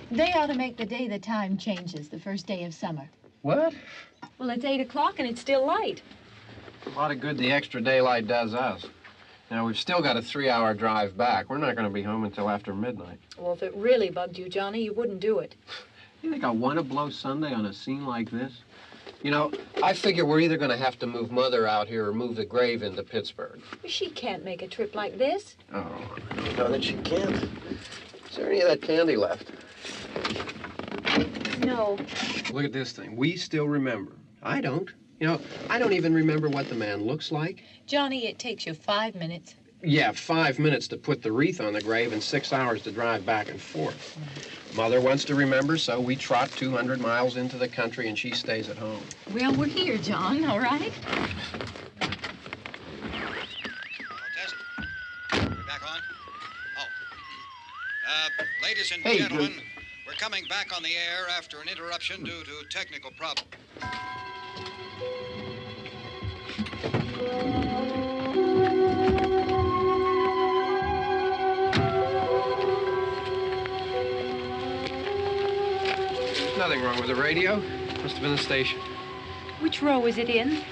They ought to make the day the time changes, the first day of summer. What? Well, it's 8 o'clock and it's still light. A lot of good the extra daylight does us. Now, we've still got a 3-hour drive back. We're not going to be home until after midnight. Well, if it really bugged you, Johnny, you wouldn't do it. You think I want to blow Sunday on a scene like this? You know, I figure we're either going to have to move Mother out here or move the grave into Pittsburgh. She can't make a trip like this. Oh, I know that she can't. Is there any of that candy left? No. Look at this thing. We still remember. I don't. You know, I don't even remember what the man looks like. Johnny, it takes you 5 minutes. Yeah, 5 minutes to put the wreath on the grave and 6 hours to drive back and forth. Mother wants to remember, so we trot 200 miles into the country and she stays at home. Well, we're here, John, all right? Test. We're back on? Oh. Ladies and Hey, gentlemen, we're coming back on the air after an interruption due to technical problem. There's nothing wrong with the radio. Must have been the station. Which row is it in?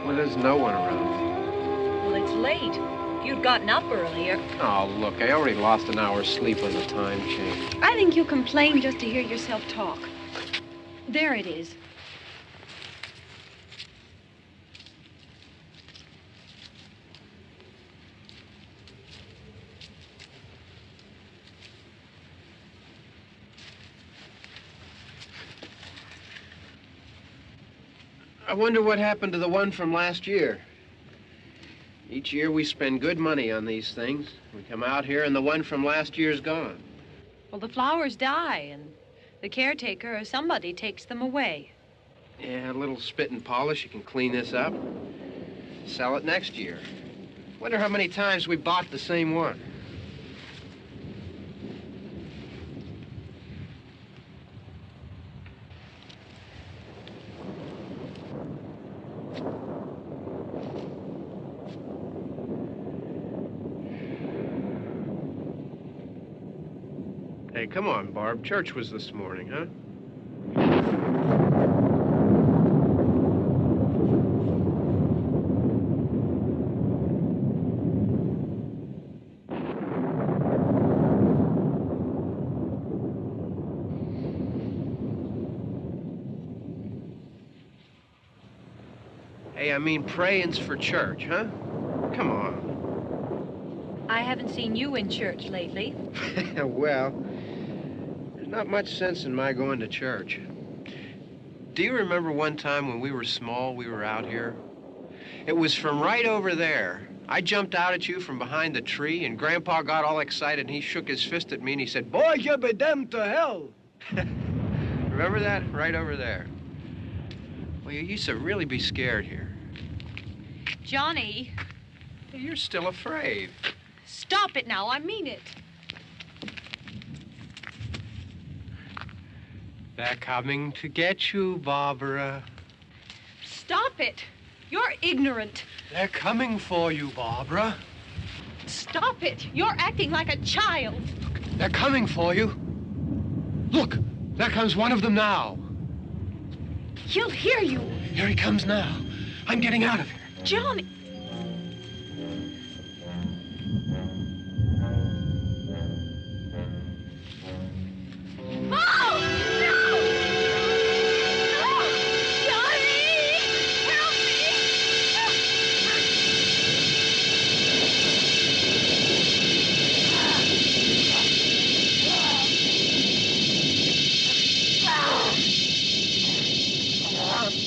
Well, there's no one around. Well, it's late. If you'd gotten up earlier. Oh, look, I already lost an hour's sleep on the time change. I think you complain just to hear yourself talk. There it is. I wonder what happened to the one from last year. Each year we spend good money on these things. We come out here and the one from last year's gone. Well, the flowers die, and the caretaker or somebody takes them away. Yeah, a little spit and polish, you can clean this up. Sell it next year. Wonder how many times we bought the same one. Hey, come on, Barb. Church was this morning, huh? Hey, I mean praying's for church, huh? Come on. I haven't seen you in church lately. Well, there's not much sense in my going to church. Do you remember one time when we were small, we were out here? It was from right over there. I jumped out at you from behind the tree, and Grandpa got all excited, and he shook his fist at me, and he said, "Boy, you be damned to hell." Remember that? Right over there. Well, you used to really be scared here. Johnny, Hey, you're still afraid. stop it now. I mean it. They're coming to get you, Barbara. Stop it. You're ignorant. They're coming for you, Barbara. Stop it. You're acting like a child. They're coming for you. Look, there comes one of them now. He'll hear you. Here he comes now. I'm getting out of here. Johnny. Oh! No! No! Johnny! Help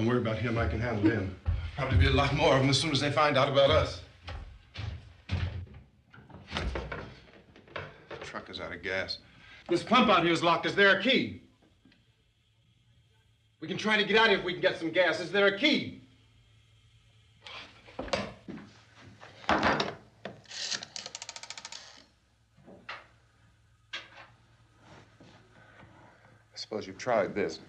Don't worry about him. I can handle him. Probably be a lot more of them as soon as they find out about us. The truck is out of gas. This pump out here is locked. Is there a key? We can try to get out of here if we can get some gas. Is there a key? I suppose you've tried this.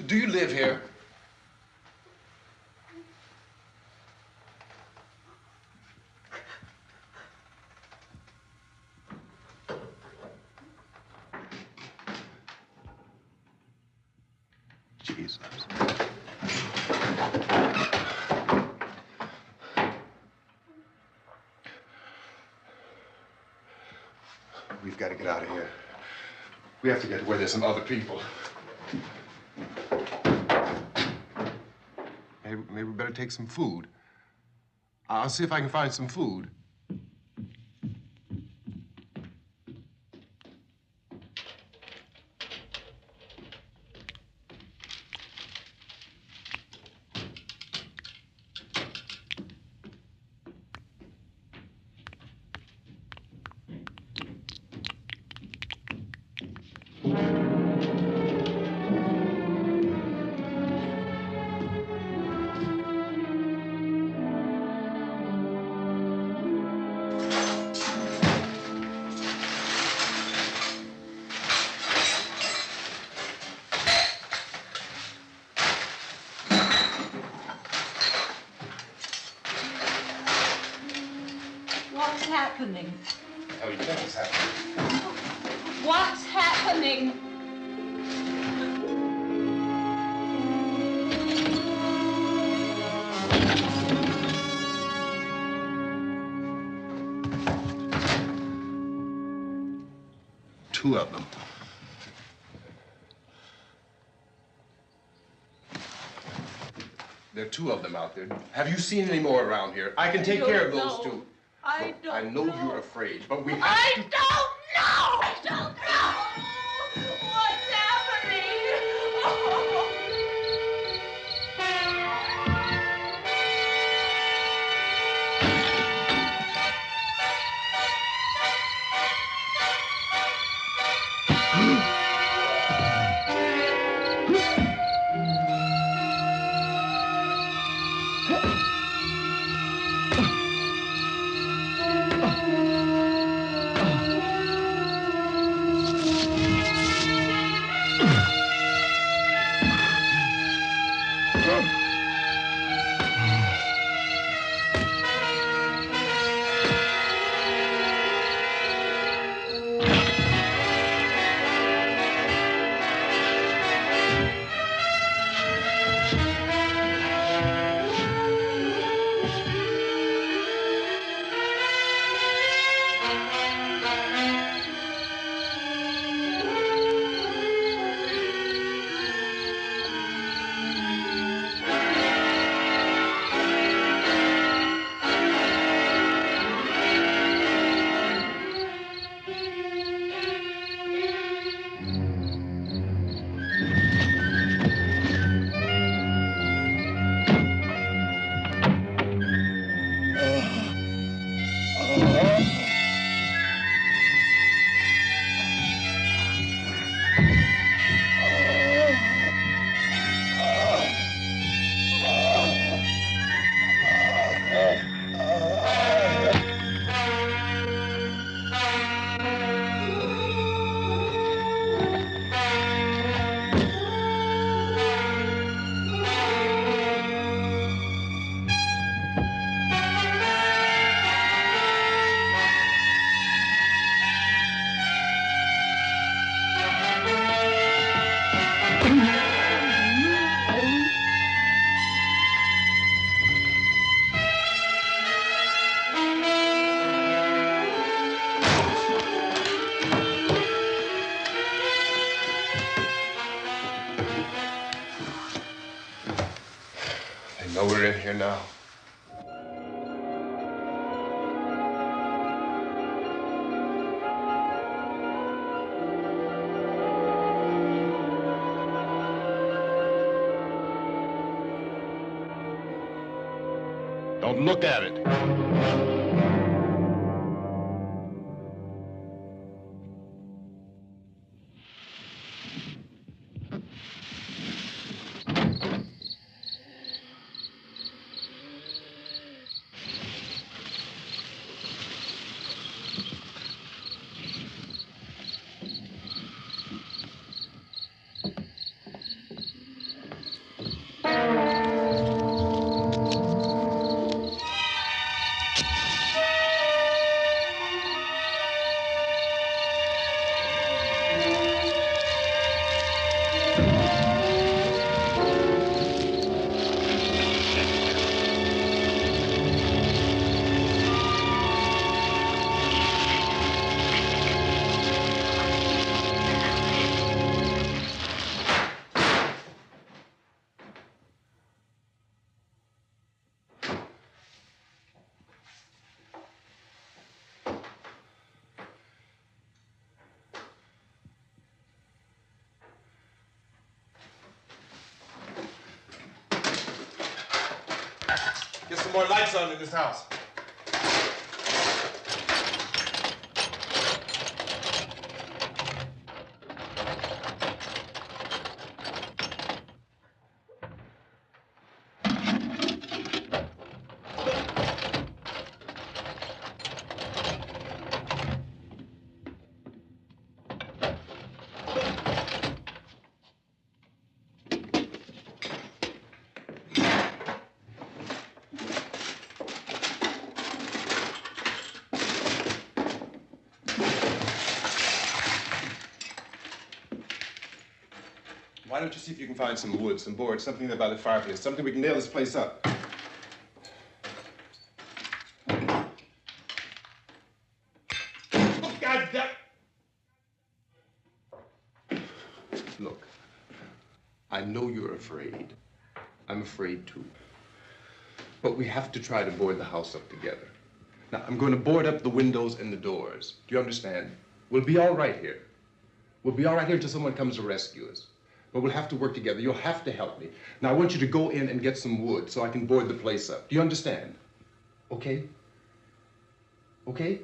Do you live here? Jesus. We've got to get out of here. We have to get to where there's some other people. Maybe we better take some food. I'll see if I can find some food. What's happening? Oh, you think it's happening? What's happening? Two of them. There are two of them out there. Have you seen any more around here? I can take care of those two. I don't I know you're afraid, but we have to... I don't know! I don't know! What's happening? They know we're in here now. Don't look at it. Get some more lights on in this house. Why don't you see if you can find some wood, some boards, something there by the fireplace, something we can nail this place up. Oh, God damn. Look, I know you're afraid. I'm afraid too. But we have to try to board the house up together. Now, I'm going to board up the windows and the doors. Do you understand? We'll be all right here. We'll be all right here until someone comes to rescue us. But we'll have to work together. You'll have to help me. Now, I want you to go in and get some wood so I can board the place up. Do you understand? Okay? Okay?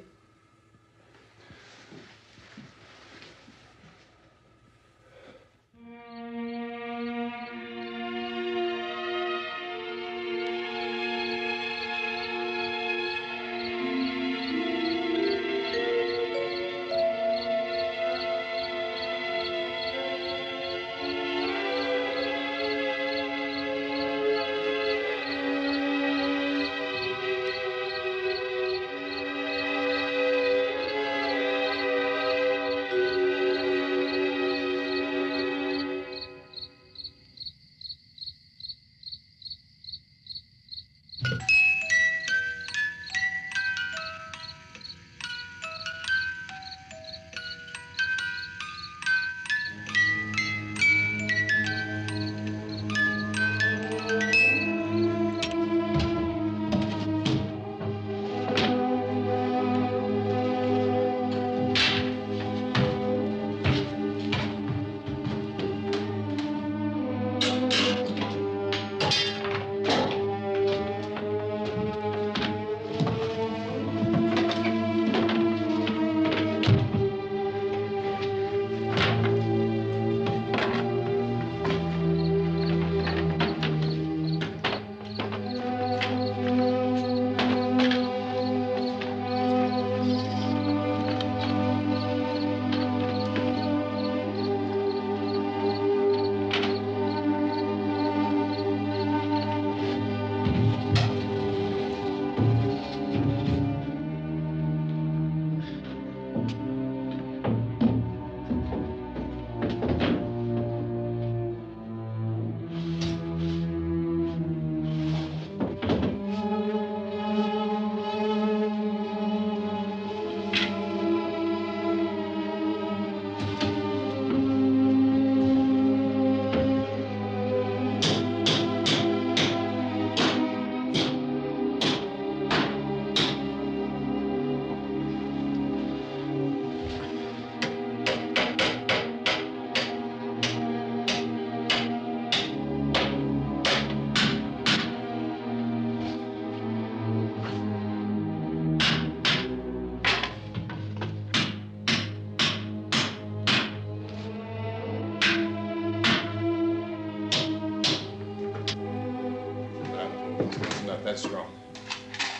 wrong.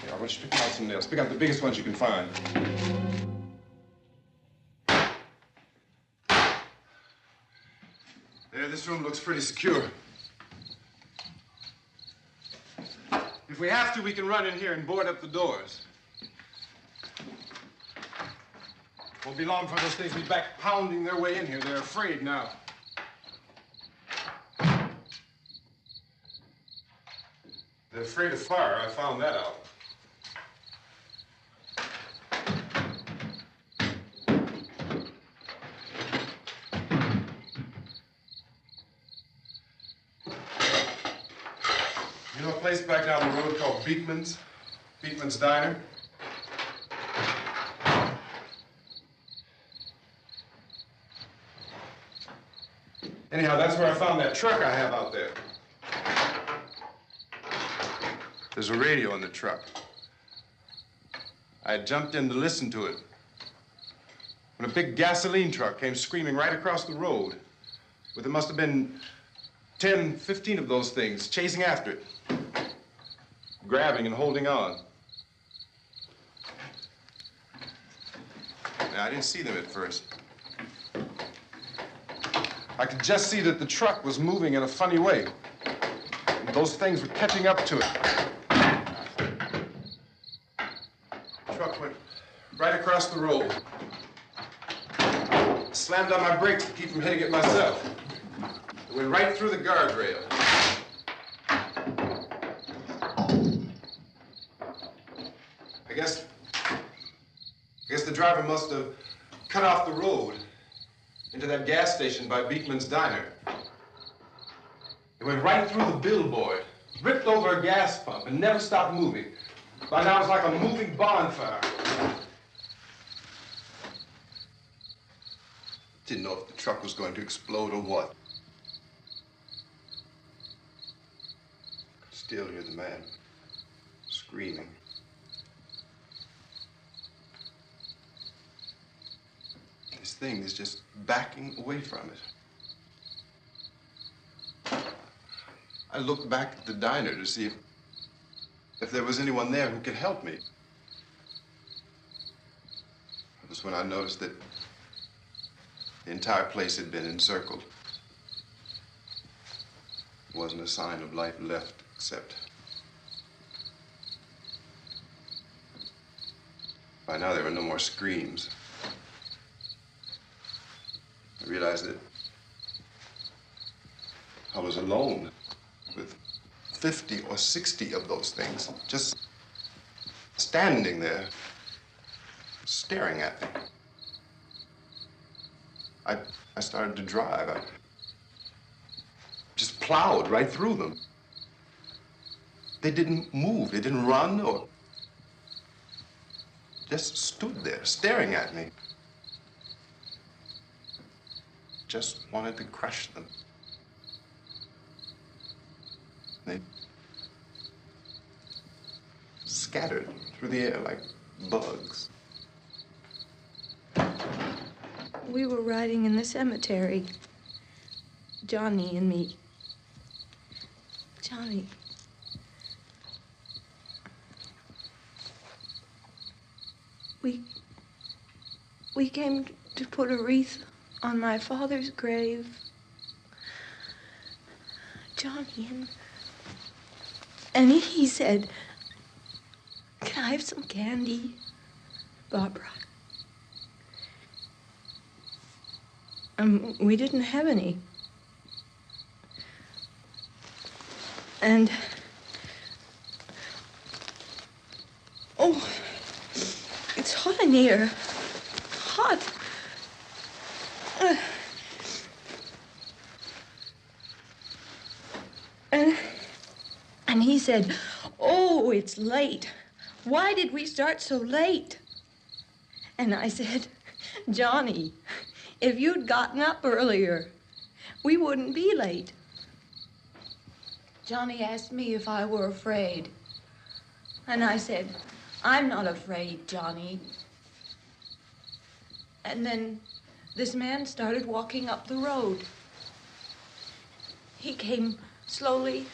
Here, I want you to pick out some nails. Pick out the biggest ones you can find. There, this room looks pretty secure. If we have to, we can run in here and board up the doors. Won't be long before those things be back pounding their way in here. They're afraid now. They're afraid of fire. I found that out. You know a place back down the road called Beekman's? Beekman's Diner? Anyhow, that's where I found that truck I have out there. There's a radio in the truck. I had jumped in to listen to it when a big gasoline truck came screaming right across the road. But there must have been 10, 15 of those things chasing after it, grabbing and holding on. Now, I didn't see them at first. I could just see that the truck was moving in a funny way. And those things were catching up to it. The truck went right across the road. Slammed on my brakes to keep from hitting it myself. It went right through the guardrail. I guess the driver must have cut off the road into that gas station by Beekman's Diner. It went right through the billboard, ripped over a gas pump, and never stopped moving. By now, it was like a moving bonfire. Didn't know if the truck was going to explode or what. Could still hear the man screaming. This thing is just backing away from it. I looked back at the diner to see if there was anyone there who could help me. It was when I noticed that the entire place had been encircled. There wasn't a sign of life left except... By now, there were no more screams. I realized that I was alone with 50 or 60 of those things, just standing there, staring at me. I started to drive. I just plowed right through them. They didn't move. They didn't run or just stood there staring at me. Just wanted to crush them. They scattered through the air like bugs. We were riding in the cemetery, Johnny and me. Johnny. We came to put a wreath on my father's grave. Johnny, and he said, "Can I have some candy, Barbara?" We didn't have any. And, oh, it's hot in here. Hot. And he said, "Oh, it's late. Why did we start so late?" And I said, "Johnny, if you'd gotten up earlier, we wouldn't be late." Johnny asked me if I were afraid. And I said, "I'm not afraid, Johnny." And then this man started walking up the road. He came slowly,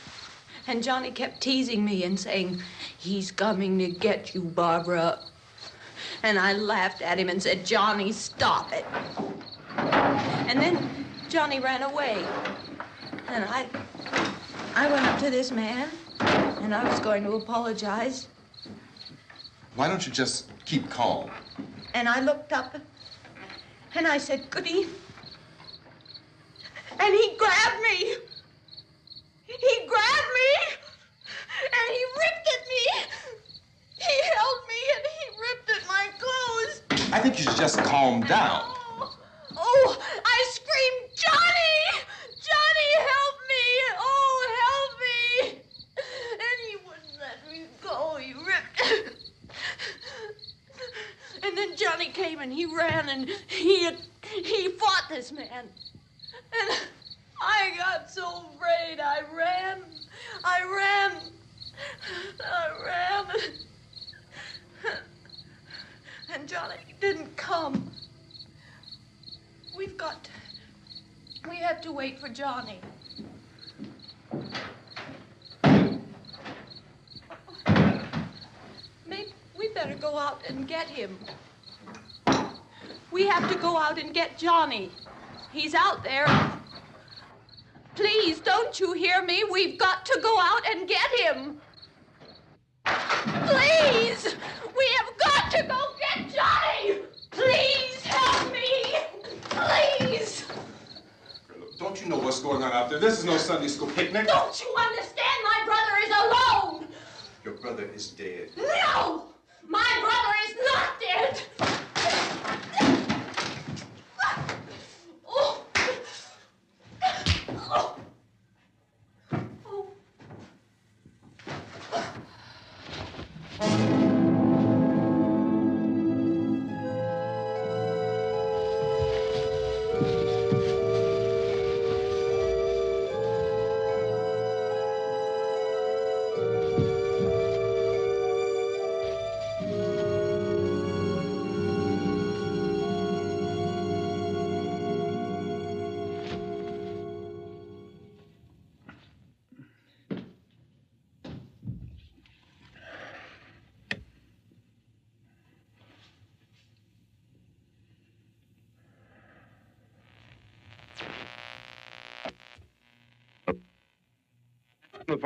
and Johnny kept teasing me and saying, "He's coming to get you, Barbara." And I laughed at him and said, "Johnny, stop it." And then Johnny ran away. And I went up to this man, and I was going to apologize. Why don't you just keep calm? And I looked up, and I said, "Good evening." And he grabbed me. He grabbed me, and he ripped at me. He held me, and he ripped at my clothes. I think you should just calm down. Oh, I screamed, "Johnny! Johnny, help me! Oh, help me!" And he wouldn't let me go. He ripped. And then Johnny came and he ran and he fought this man. And I got so afraid. I ran. And Johnny didn't come. We have to wait for Johnny. Maybe we better go out and get him. We have to go out and get Johnny. He's out there. Please, don't you hear me? We've got to go out and get him. Please! We have got to go get Johnny! Please help me! Please! Look, don't you know what's going on out there? This is no Sunday school picnic. Don't you understand? My brother is alone! Your brother is dead. No! My brother is not dead! Oh. Oh.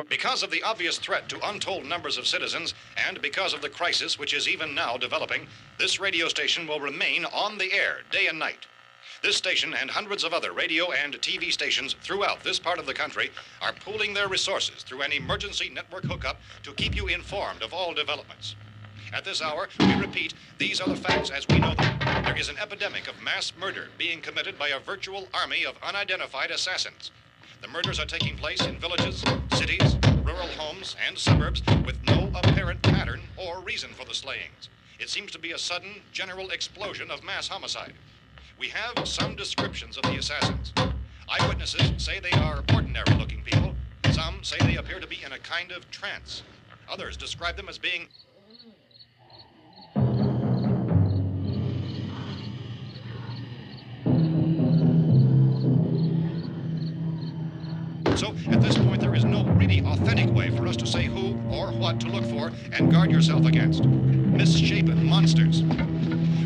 Because of the obvious threat to untold numbers of citizens, and because of the crisis which is even now developing, this radio station will remain on the air day and night. This station and hundreds of other radio and TV stations throughout this part of the country are pooling their resources through an emergency network hookup to keep you informed of all developments. At this hour, we repeat, these are the facts as we know them. There is an epidemic of mass murder being committed by a virtual army of unidentified assassins. The murders are taking place in villages, cities, rural homes, and suburbs with no apparent pattern or reason for the slayings. It seems to be a sudden, general explosion of mass homicide. We have some descriptions of the assassins. Eyewitnesses say they are ordinary-looking people. Some say they appear to be in a kind of trance. Others describe them as being So, at this point, there is no really authentic way for us to say who or what to look for and guard yourself against. Misshapen monsters.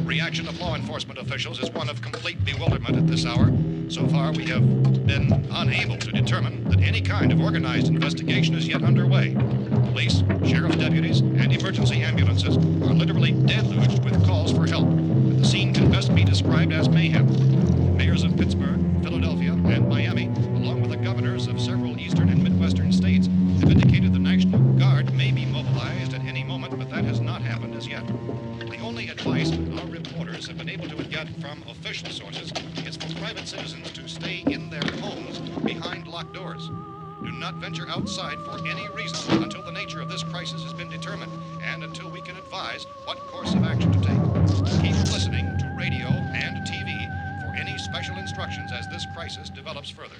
Reaction of law enforcement officials is one of complete bewilderment at this hour. So far, we have been unable to determine that any kind of organized investigation is yet underway. Police, sheriff's deputies, and emergency ambulances are literally deluged with calls for help. But the scene can best be described as mayhem. Mayors of Pittsburgh, Philadelphia, and Miami, along with the governors of several eastern and midwestern states, have indicated the National Guard may be mobilized at any moment, but that has not happened as yet. The only advice our reporters have been able to get from official sources is for private citizens to stay in their homes behind locked doors. Do not venture outside for any reason until the nature of this crisis has been determined and until we can advise what course of action to take. Keep listening to radio and TV for any special instructions as this crisis develops further.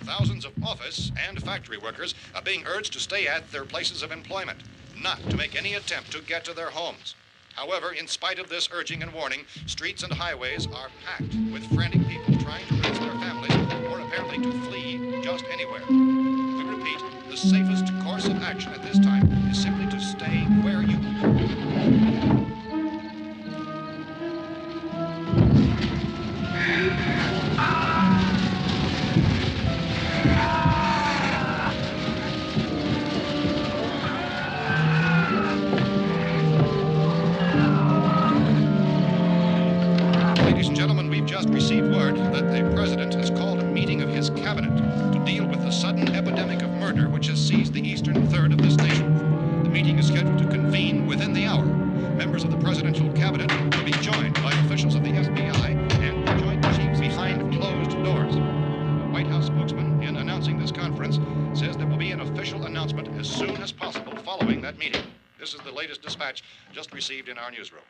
Thousands of office and factory workers are being urged to stay at their places of employment, not to make any attempt to get to their homes. However, in spite of this urging and warning, streets and highways are packed with frantic people trying to raise their families or apparently to flee just anywhere. We repeat, the safest course of action at this time is simply to stay where you are. Ladies and gentlemen, we've just received word that the President has called a meeting of his cabinet to deal with the sudden epidemic of murder which has seized the eastern third of this nation. The meeting is scheduled to convene within the hour. Members of the presidential cabinet will be joined by officials of the FBI and joint chiefs behind closed doors. The White House spokesman, in announcing this conference, says there will be an official announcement as soon as possible following that meeting. This is the latest dispatch just received in our newsroom.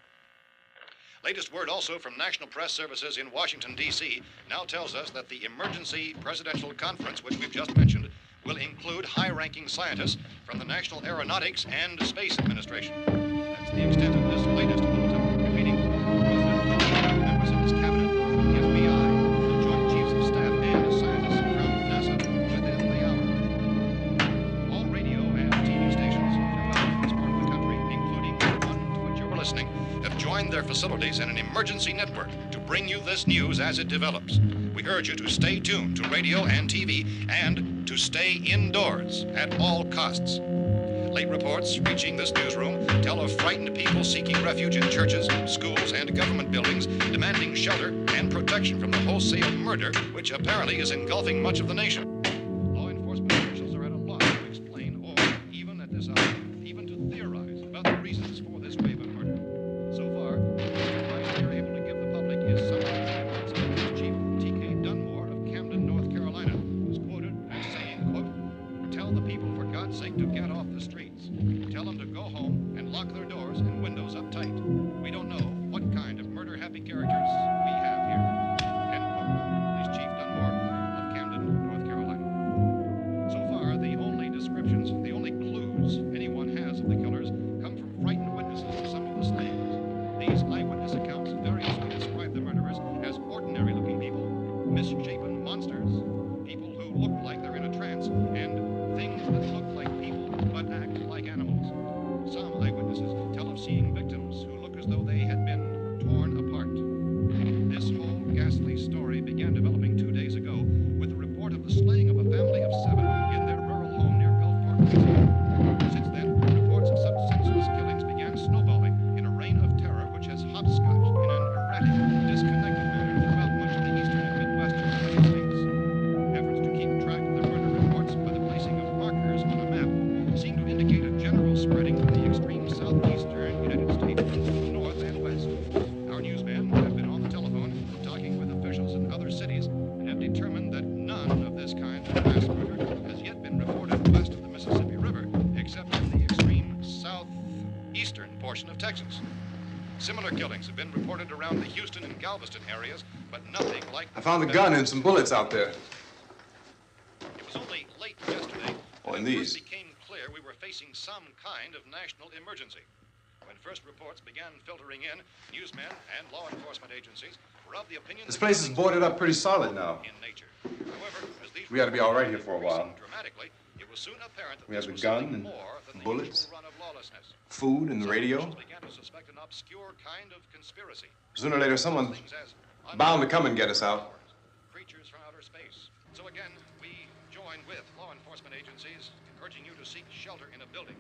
Latest word also from National Press Services in Washington, D.C. now tells us that the emergency presidential conference, which we've just mentioned, will include high-ranking scientists from the National Aeronautics and Space Administration. That's the extent of this latest bulletin. Repeating, the President, members of his cabinet, the FBI, the Joint Chiefs of Staff, and scientists from NASA within the hour. All radio and TV stations throughout this part of the country, including the one to which you're listening, have joined their facilities in an emergency network to bring you this news as it develops. We urge you to stay tuned to radio and TV and to stay indoors at all costs. Late reports reaching this newsroom tell of frightened people seeking refuge in churches, schools, and government buildings, demanding shelter and protection from the wholesale murder which apparently is engulfing much of the nation. Law enforcement officials are at a loss to explain or, even at this hour, even to theorize about the reasons for this wave of murder. So far, the advice we are able to give the public is something that Chief T.K. Dunmore of Camden, North Carolina, was quoted as saying, quote, "Tell the people, for God's sake, to get off the streets. Tell them to go home and lock their doors and windows up tight. We don't know what kind of murder-happy characters we have here." End quote. This Chief Dunmore of Camden, North Carolina. So far, the only descriptions, the only clues anyone has of the killers come from frightened witnesses of some of the slayings. These eyewitness accounts variously describe the murderers as ordinary-looking people, misshapen monsters, people who look like they're in a trance, and things that look like people but act like animals. Some eyewitnesses tell of seeing victims who look as though they had been torn apart. This whole ghastly story began developing 2 days ago with the report of the slaying of a family of 7 in their rural home near Gulfport, Louisiana. Since then, reports of such senseless killings began snowballing in a reign of terror which has hopscotched in an erratic, disconnected manner throughout much of the eastern and midwestern United States. Efforts to keep track of the murder reports by the placing of markers on a map seem to indicate a general spreading from the extreme southeastern United States to the north and west. Our newsmen have been on the telephone talking with officials in other cities and have determined that none of this kind of mass murder has yet been reported west of the Mississippi River, except in the extreme southeastern portion of Texas. Similar killings have been reported around the Houston and Galveston areas, but nothing like... I found a gun and some bullets out there. It was only late yesterday Oh, and when it these. first became clear we were facing some kind of national emergency. When first reports began filtering in, newsmen and law enforcement agencies were of the opinion This that place is killings boarded were up pretty solid now. in nature. However, as these We ought to be all right here reports for a began while. increasing dramatically, it was soon apparent that We have this the was gun something and more than the bullets, usual run of lawlessness. food and the Some radio. officials began to suspect an obscure kind of conspiracy. Sooner or later, someone's Things as bound to come and get us out. creatures from outer space. So again, we join with law enforcement agencies, urging you to seek shelter in a building.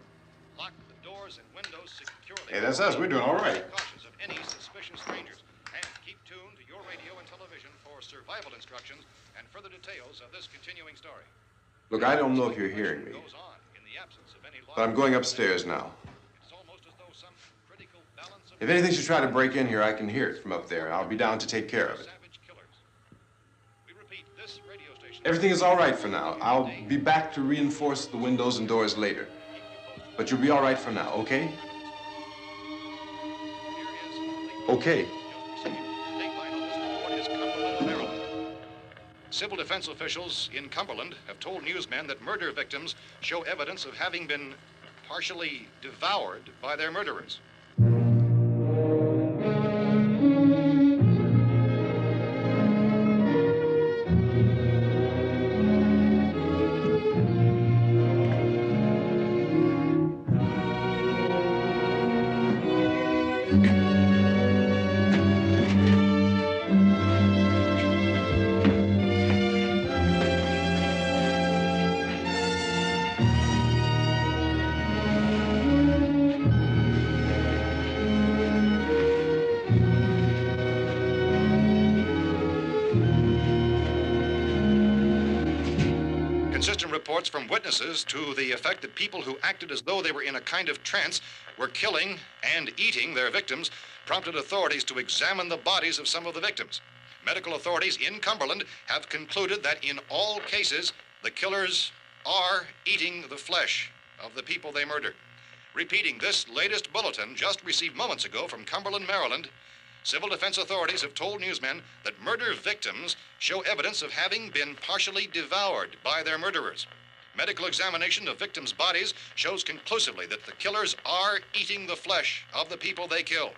Lock the doors and windows securely. Hey, that's us. We're doing all right. Be cautious of any suspicious strangers. And keep tuned to your radio and television for survival instructions and further details of this continuing story. Look, I don't know if you're hearing me, Goes on in the absence of any law but I'm going upstairs now. It's almost as though some critical balance of If anything should try to break in here, I can hear it from up there, and I'll be down to take care of it. savage killers. We repeat, this radio station. Everything is all right for now. I'll be back to reinforce the windows and doors later. But you'll be all right for now, okay? Okay. Civil defense officials in Cumberland have told newsmen that murder victims show evidence of having been partially devoured by their murderers. Inconsistent reports from witnesses to the effect that people who acted as though they were in a kind of trance were killing and eating their victims prompted authorities to examine the bodies of some of the victims. Medical authorities in Cumberland have concluded that in all cases, the killers are eating the flesh of the people they murdered. Repeating this latest bulletin just received moments ago from Cumberland, Maryland, civil defense authorities have told newsmen that murder victims show evidence of having been partially devoured by their murderers. Medical examination of victims' bodies shows conclusively that the killers are eating the flesh of the people they kill.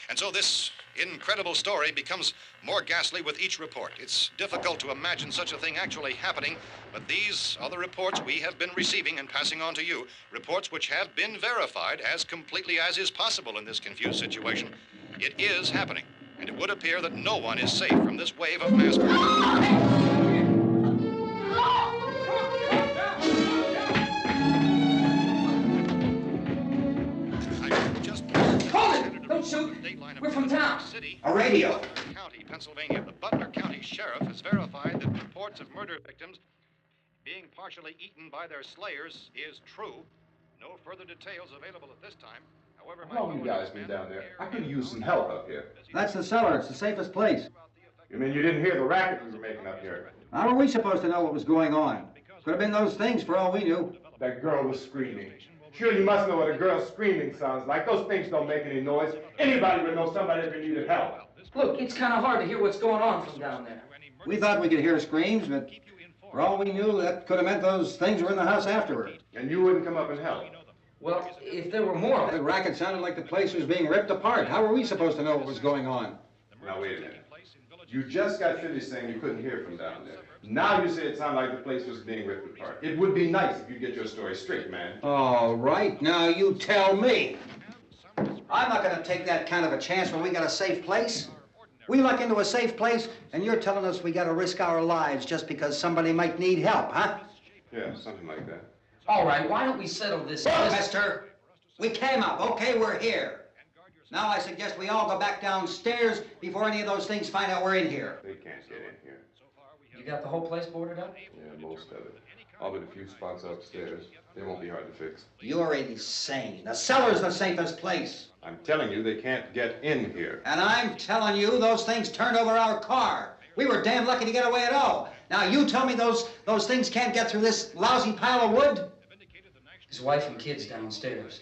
And so this incredible story becomes more ghastly with each report. It's difficult to imagine such a thing actually happening, but these are the reports we have been receiving and passing on to you, reports which have been verified as completely as is possible in this confused situation. It is happening, and it would appear that no one is safe from this wave of mass murder. Don't shoot. We're from town. A radio. County, Pennsylvania. The Butler County Sheriff has verified that reports of murder victims being partially eaten by their slayers is true. No further details available at this time. However, How long you guys been down there? I could use some help up here. That's the cellar. It's the safest place. You mean you didn't hear the racket we were making up here? How are we supposed to know what was going on? Could have been those things for all we knew. That girl was screaming. Sure, you must know what a girl screaming sounds like. Those things don't make any noise. Anybody would know somebody ever needed help. Look, it's kind of hard to hear what's going on from down there. We thought we could hear screams, but for all we knew, that could have meant those things were in the house afterward. And you wouldn't come up and help? Well, if there were more... The racket sounded like the place was being ripped apart. How were we supposed to know what was going on? Now, wait a minute. You just got finished saying you couldn't hear from down there. Now you say it sounded like the place was being ripped apart. It would be nice if you get your story straight, man. All right, now you tell me. I'm not going to take that kind of a chance when we got a safe place. We luck into a safe place, and you're telling us we got to risk our lives just because somebody might need help, huh? Yeah, something like that. All right, why don't we settle this? Look, mister, we came up. Okay, we're here. Now I suggest we all go back downstairs before any of those things find out we're in here. They can't get in here. You got the whole place boarded up? Yeah, most of it. All but a few spots upstairs. They won't be hard to fix. You're insane. The cellar's the safest place. I'm telling you, they can't get in here. And I'm telling you, those things turned over our car. We were damn lucky to get away at all. Now you tell me those things can't get through this lousy pile of wood? His wife and kids downstairs.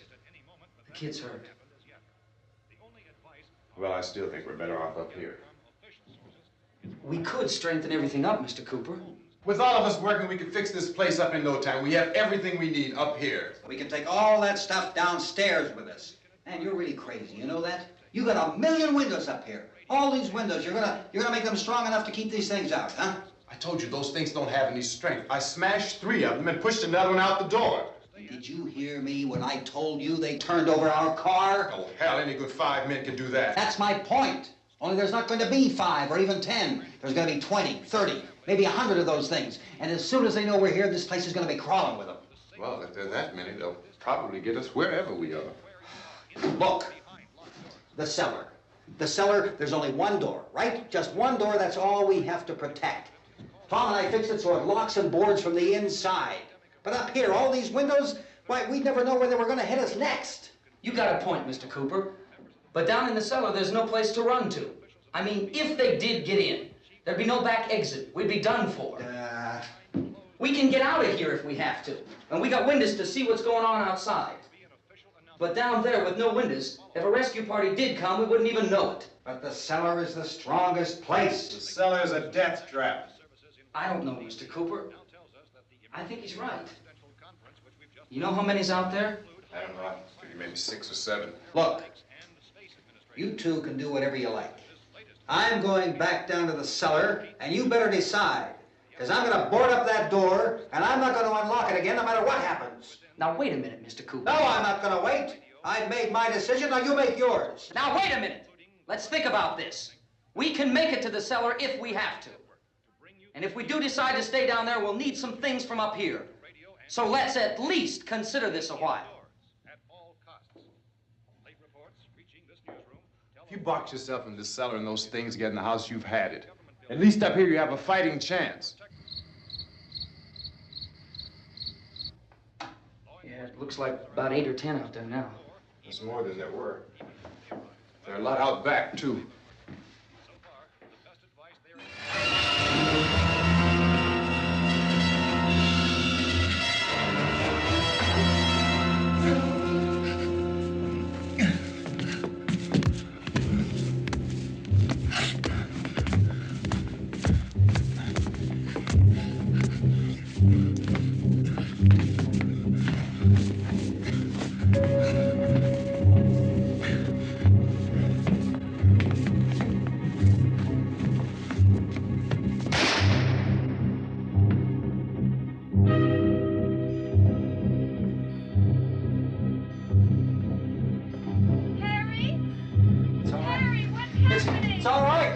The kid's hurt. Well, I still think we're better off up here. We could strengthen everything up, Mr. Cooper. With all of us working, we could fix this place up in no time. We have everything we need up here. We can take all that stuff downstairs with us. Man, you're really crazy, you know that? You got 1,000,000 windows up here. All these windows, you're gonna make them strong enough to keep these things out, huh? I told you those things don't have any strength. I smashed 3 of them and pushed another one out the door. Did you hear me when I told you they turned over our car? Oh, hell, any good 5 men can do that. That's my point. Only there's not going to be 5 or even 10. There's going to be 20, 30, maybe 100 of those things. And as soon as they know we're here, this place is going to be crawling with them. Well, if there are that many, they'll probably get us wherever we are. Look, the cellar. The cellar, there's only one door, right? Just one door, that's all we have to protect. Tom and I fixed it so it locks and boards from the inside. But up here, all these windows, why, we'd never know where they were going to hit us next. You got a point, Mr. Cooper. But down in the cellar, there's no place to run to. I mean, if they did get in, there'd be no back exit. We'd be done for. We can get out of here if we have to. And we got windows to see what's going on outside. But down there with no windows, if a rescue party did come, we wouldn't even know it. But the cellar is the strongest place. The cellar is a death trap. I don't know, Mr. Cooper. I think he's right. You know how many's out there? I don't know. I figure maybe 6 or 7. Look, you two can do whatever you like. I'm going back down to the cellar, and you better decide. Because I'm going to board up that door, and I'm not going to unlock it again no matter what happens. Now, wait a minute, Mr. Cooper. No, I'm not going to wait. I've made my decision, now you make yours. Now, wait a minute. Let's think about this. We can make it to the cellar if we have to. And if we do decide to stay down there, we'll need some things from up here. So let's at least consider this a while. If you box yourself in this cellar and those things get in the house, you've had it. At least up here you have a fighting chance. It looks like about 8 or 10 out there now. There's more than there were. There are a lot out back, too. It's all right.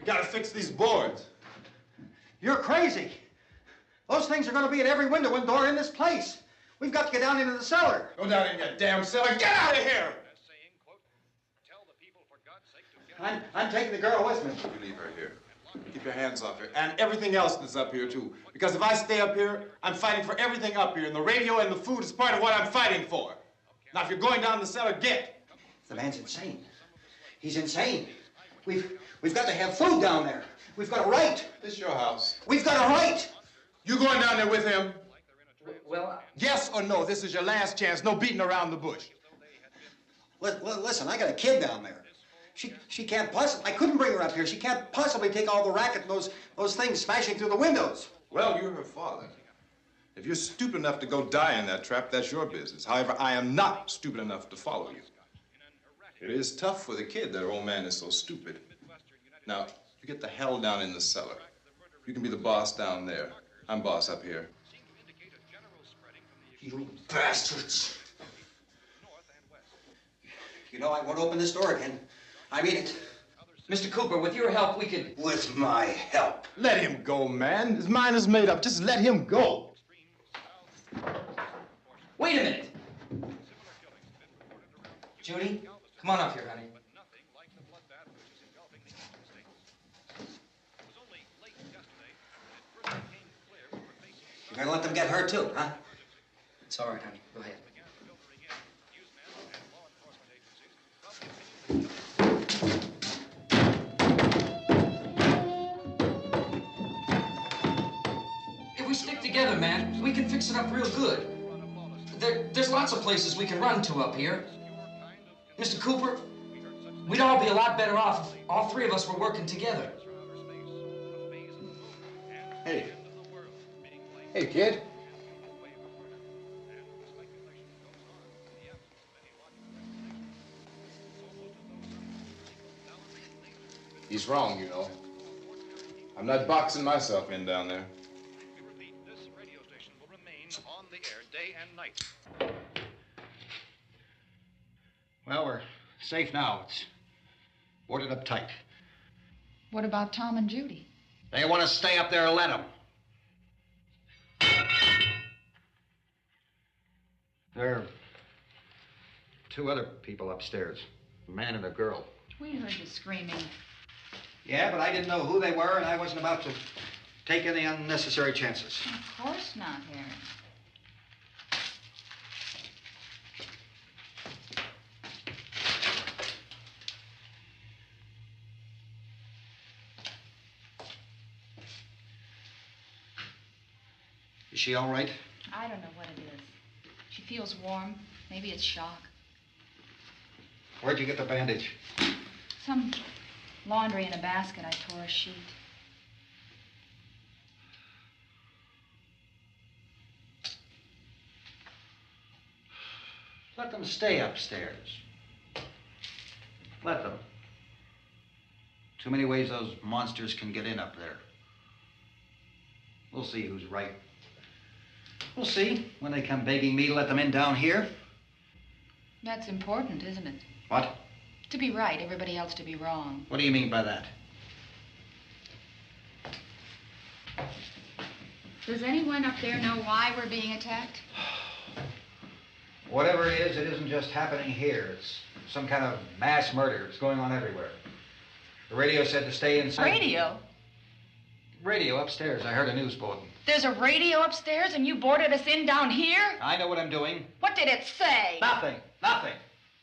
We gotta fix these boards. You're crazy. Those things are going to be at every window and door in this place. We've got to get down into the cellar. Go down in your damn cellar. Get out of here! I'm taking the girl with me. You leave her here. Keep your hands off her. And everything else that's up here, too. Because if I stay up here, I'm fighting for everything up here. And the radio and the food is part of what I'm fighting for. Now, if you're going down the cellar, get. The man's insane. He's insane. We've got to have food down there. We've got a right. This is your house. We've got a right. You going down there with him? Well, Yes or no? This is your last chance. No beating around the bush. Listen, I got a kid down there. She can't possibly, I couldn't bring her up here. She can't possibly take all the racket and those things smashing through the windows. Well, you're her father. If you're stupid enough to go die in that trap, that's your business. However, I am not stupid enough to follow you. It is tough for the kid that her old man is so stupid. Now, you get the hell down in the cellar. You can be the boss down there. I'm boss up here. You bastards. You know, I won't open this door again. I mean it. Mr. Cooper, with your help, we could... With my help. Let him go, man. His mind is made up. Just let him go. Wait a minute. Judy, come on up here, honey. You're gonna let them get hurt too, huh? It's all right, honey. Go ahead. If we stick together, man, we can fix it up real good. There's lots of places we can run to up here. Mr. Cooper, we'd all be a lot better off if all three of us were working together. Hey. Hey, kid. He's wrong, you know. I'm not boxing myself in down there. This radio station will remain on the air day and night. Well, we're safe now. It's boarded up tight. What about Tom and Judy? They want to stay up there, let them. There are two other people upstairs, a man and a girl. We heard the screaming. Yeah, but I didn't know who they were, and I wasn't about to take any unnecessary chances. Of course not, Harry. Is she all right? I don't know what it is. She feels warm. Maybe it's shock. Where'd you get the bandage? Some laundry in a basket. I tore a sheet. Let them stay upstairs. Let them. Too many ways those monsters can get in up there. We'll see who's right. We'll see when they come begging me to let them in down here. That's important, isn't it? What? To be right, everybody else to be wrong. What do you mean by that? Does anyone up there know why we're being attacked? Whatever it isn't just happening here. It's some kind of mass murder. It's going on everywhere. The radio said to stay inside. Radio? Radio upstairs. I heard a news bulletin. There's a radio upstairs and you boarded us in down here? I know what I'm doing. What did it say? Nothing. Nothing.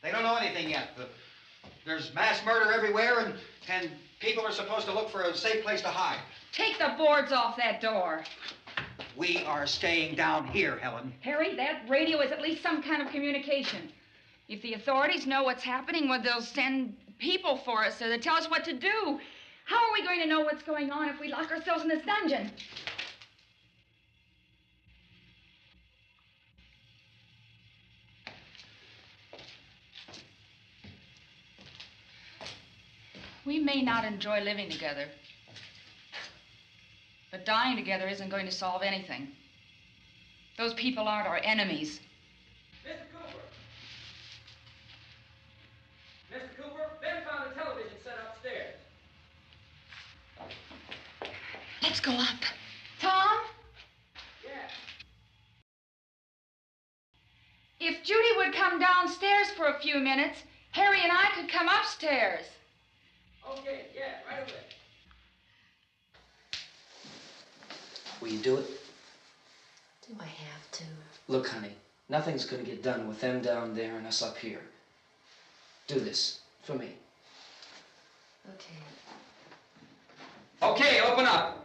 They don't know anything yet. There's mass murder everywhere, and people are supposed to look for a safe place to hide. Take the boards off that door. We are staying down here, Helen. Harry, that radio is at least some kind of communication. If the authorities know what's happening, well, they'll send people for us to tell us what to do. How are we going to know what's going on if we lock ourselves in this dungeon? We may not enjoy living together, but dying together isn't going to solve anything. Those people aren't our enemies. Mr. Cooper! Mr. Cooper, Ben found a television set upstairs. Let's go up. Tom? Yeah. If Judy would come downstairs for a few minutes, Harry and I could come upstairs. Okay, yeah, right away. Will you do it? Do I have to? Look, honey, nothing's gonna get done with them down there and us up here. Do this for me. Okay. Okay, open up.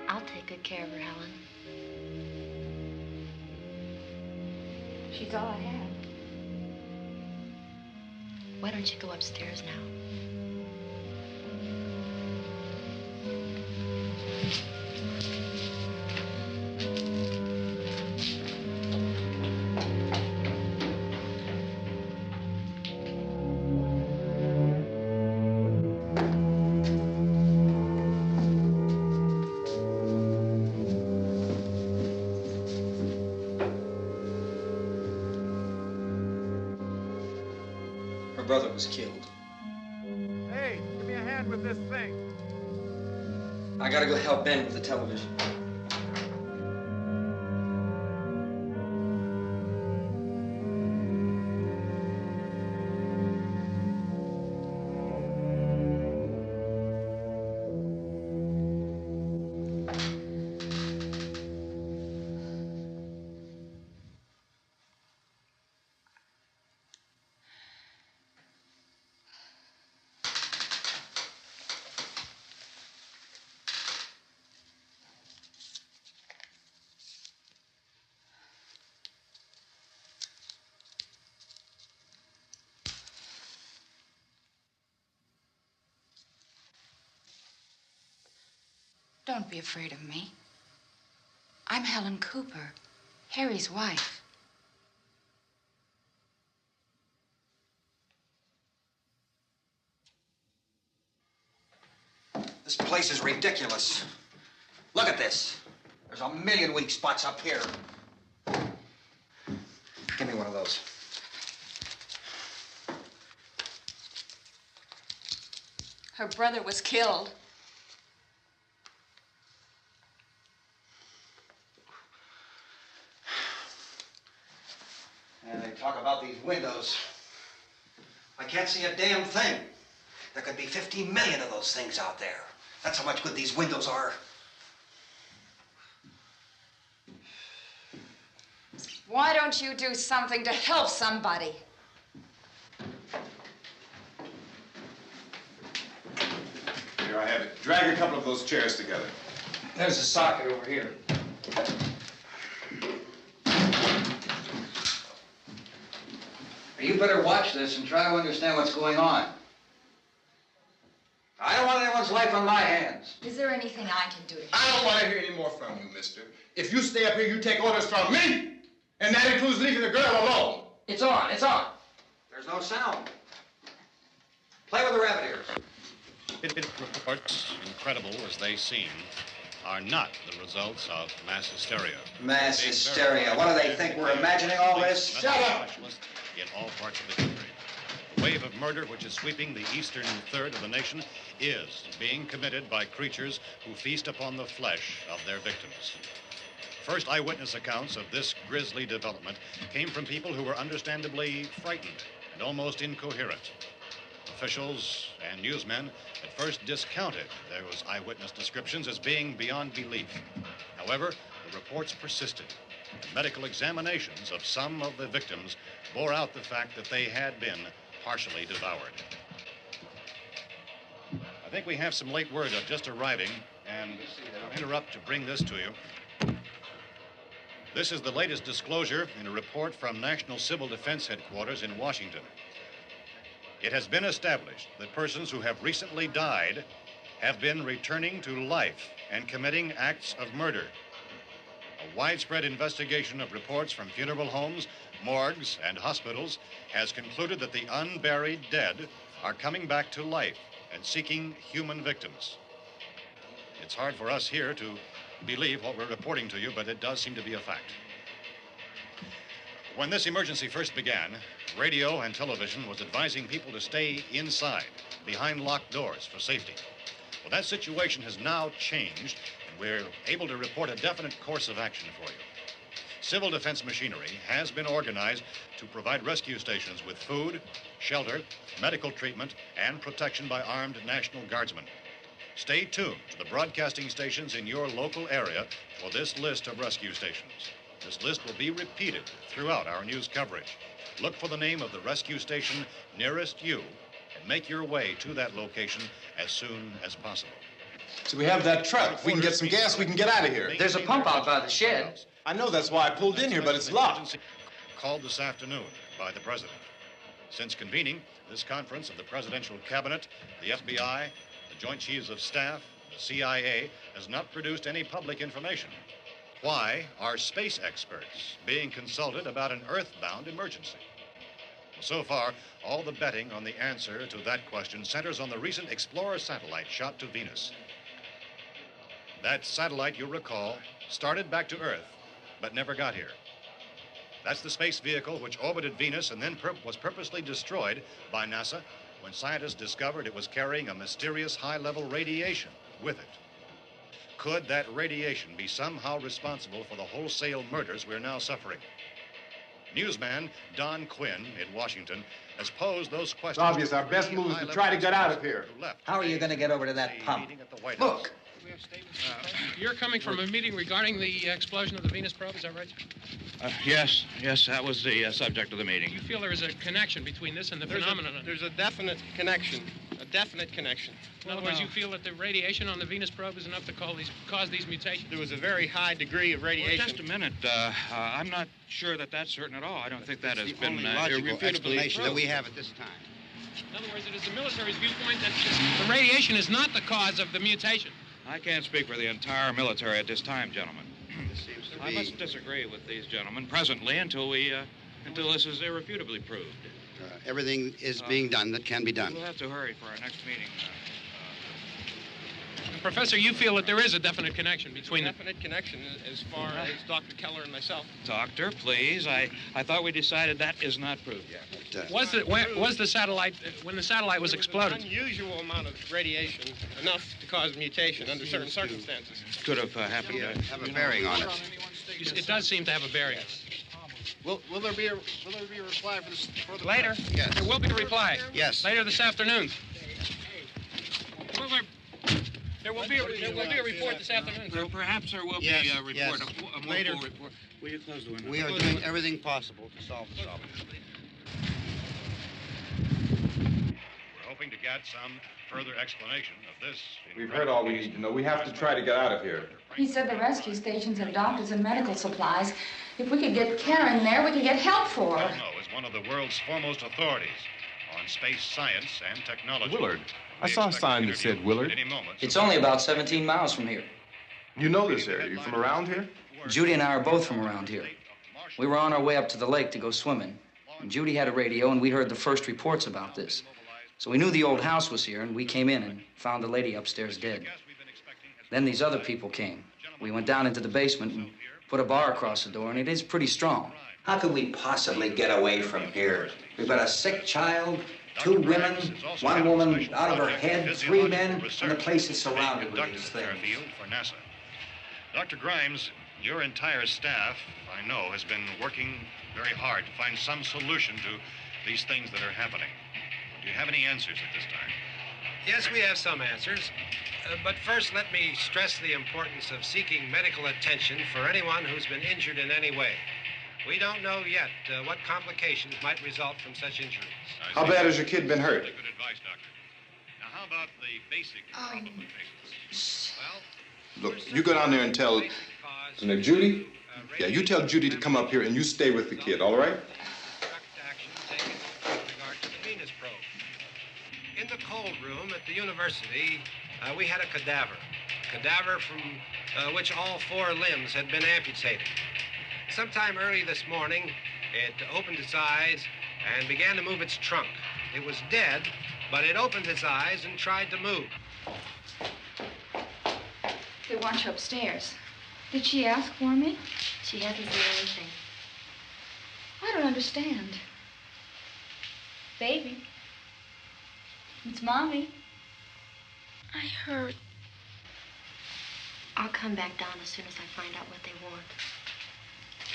I'll take good care of her, Helen. She's all I have. Why don't you go upstairs now? Her brother was killed. Hey, give me a hand with this thing. I gotta go help Ben with the television. Don't be afraid of me. I'm Helen Cooper, Harry's wife. This place is ridiculous. Look at this. There's a million weak spots up here. Give me one of those. Her brother was killed. And they talk about these windows. I can't see a damn thing. There could be 15 million of those things out there. That's how much good these windows are. Why don't you do something to help somebody? Here I have it. Drag a couple of those chairs together. There's a socket over here. You better watch this and try to understand what's going on. I don't want anyone's life on my hands. Is there anything I can do to help? I don't want to hear any more from you, mister. If you stay up here, you take orders from me. And that includes leaving the girl alone. It's on, it's on. There's no sound. Play with the rabbit ears. Reports, incredible as they seem, are not the results of mass hysteria. Mass hysteria. What do they think? We're imagining all this? Shut up! In all parts of the country. The wave of murder which is sweeping the eastern third of the nation is being committed by creatures who feast upon the flesh of their victims. First eyewitness accounts of this grisly development came from people who were understandably frightened and almost incoherent. Officials and newsmen at first discounted those eyewitness descriptions as being beyond belief. However, the reports persisted. And medical examinations of some of the victims bore out the fact that they had been partially devoured. I think we have some late word just arriving, and I'll interrupt to bring this to you. This is the latest disclosure in a report from National Civil Defense Headquarters in Washington. It has been established that persons who have recently died have been returning to life and committing acts of murder. A widespread investigation of reports from funeral homes, morgues, and hospitals has concluded that the unburied dead are coming back to life and seeking human victims. It's hard for us here to believe what we're reporting to you, but it does seem to be a fact. When this emergency first began, radio and television was advising people to stay inside, behind locked doors for safety. Well, that situation has now changed, and we're able to report a definite course of action for you. Civil defense machinery has been organized to provide rescue stations with food, shelter, medical treatment, and protection by armed National Guardsmen. Stay tuned to the broadcasting stations in your local area for this list of rescue stations. This list will be repeated throughout our news coverage. Look for the name of the rescue station nearest you and make your way to that location as soon as possible. So we have that truck. If we can get some gas, we can get out of here. There's a pump out by the shed. I know, that's why I pulled in here, but it's locked. Called this afternoon by the president. Since convening this conference of the presidential cabinet, the FBI, the Joint Chiefs of Staff, the CIA has not produced any public information. Why are space experts being consulted about an earthbound emergency? So far, all the betting on the answer to that question centers on the recent Explorer satellite shot to Venus. That satellite, you'll recall, started back to Earth, but never got here. That's the space vehicle which orbited Venus and then was purposely destroyed by NASA when scientists discovered it was carrying a mysterious high-level radiation with it. Could that radiation be somehow responsible for the wholesale murders we're now suffering? Newsman Don Quinn in Washington has posed those questions. It's obvious our best move is to try to get out of here. How are you going to get over to that pump? Look. You're coming from a meeting regarding the explosion of the Venus probe, is that right? Yes, that was the subject of the meeting. You feel there is a connection between this and the phenomenon? There's a definite connection. In other words, you feel that the radiation on the Venus probe is enough to cause these mutations? There was a very high degree of radiation. Well, just a minute. I'm not sure that that's certain at all. I don't think that has been logical explanation that we have at this time. In other words, it is the military's viewpoint that the radiation is not the cause of the mutation. I can't speak for the entire military at this time, gentlemen. This seems to be... I must disagree with these gentlemen presently until this is irrefutably proved. Everything is being done that can be done. We'll have to hurry for our next meeting. Professor, you feel that there is a definite connection between them? Definite connection as far as Dr. Keller and myself. Doctor, please. I thought we decided that is not proved yet. But, was the satellite, when the satellite was exploded? An unusual amount of radiation, enough to cause mutation under certain circumstances. Could have happened. Have a bearing on it. It does seem to have a bearing. Will there be a reply for this? Later? Yes. There will be a reply. Yes. Later this afternoon. There will be a report this afternoon, sir. Perhaps there will Yes, be a report, yes. a more Later. full report. Will you close the window? We are doing everything possible to solve the problem. We're hoping to get some further explanation of this. We've heard all we need to know. We have to try to get out of here. He said the rescue stations have doctors and medical supplies. If we could get Karen there, we could get help for her. Cosmo is one of the world's foremost authorities on space science and technology. Willard. I saw a sign that said Willard. It's only about 17 miles from here. You know this area. You from around here? Judy and I are both from around here. We were on our way up to the lake to go swimming. And Judy had a radio, and we heard the first reports about this. So we knew the old house was here, and we came in and found the lady upstairs dead. Then these other people came. We went down into the basement and put a bar across the door, and it is pretty strong. How could we possibly get away from here? We've got a sick child, 2 women, 1 woman out of her head, 3 men, and the place is surrounded with these things. For NASA. Dr. Grimes, your entire staff, I know, has been working very hard to find some solution to these things that are happening. Do you have any answers at this time? Yes, we have some answers. But first, let me stress the importance of seeking medical attention for anyone who's been injured in any way. We don't know yet what complications might result from such injuries. How bad has your kid been hurt? Good advice, Doctor. Now, how about the basic problem of patients? Well, Look, you go down there and tell... Now, Judy? Yeah, you tell Judy to come up here and you stay with the kid, all right? Action taken with regard to the Venus probe. In the cold room at the university, we had a cadaver from which all 4 limbs had been amputated. Sometime early this morning, it opened its eyes and began to move its trunk. It was dead, but it opened its eyes and tried to move. They want you upstairs. Did she ask for me? She hasn't said anything. I don't understand. Baby. It's Mommy. I heard. I'll come back down as soon as I find out what they want.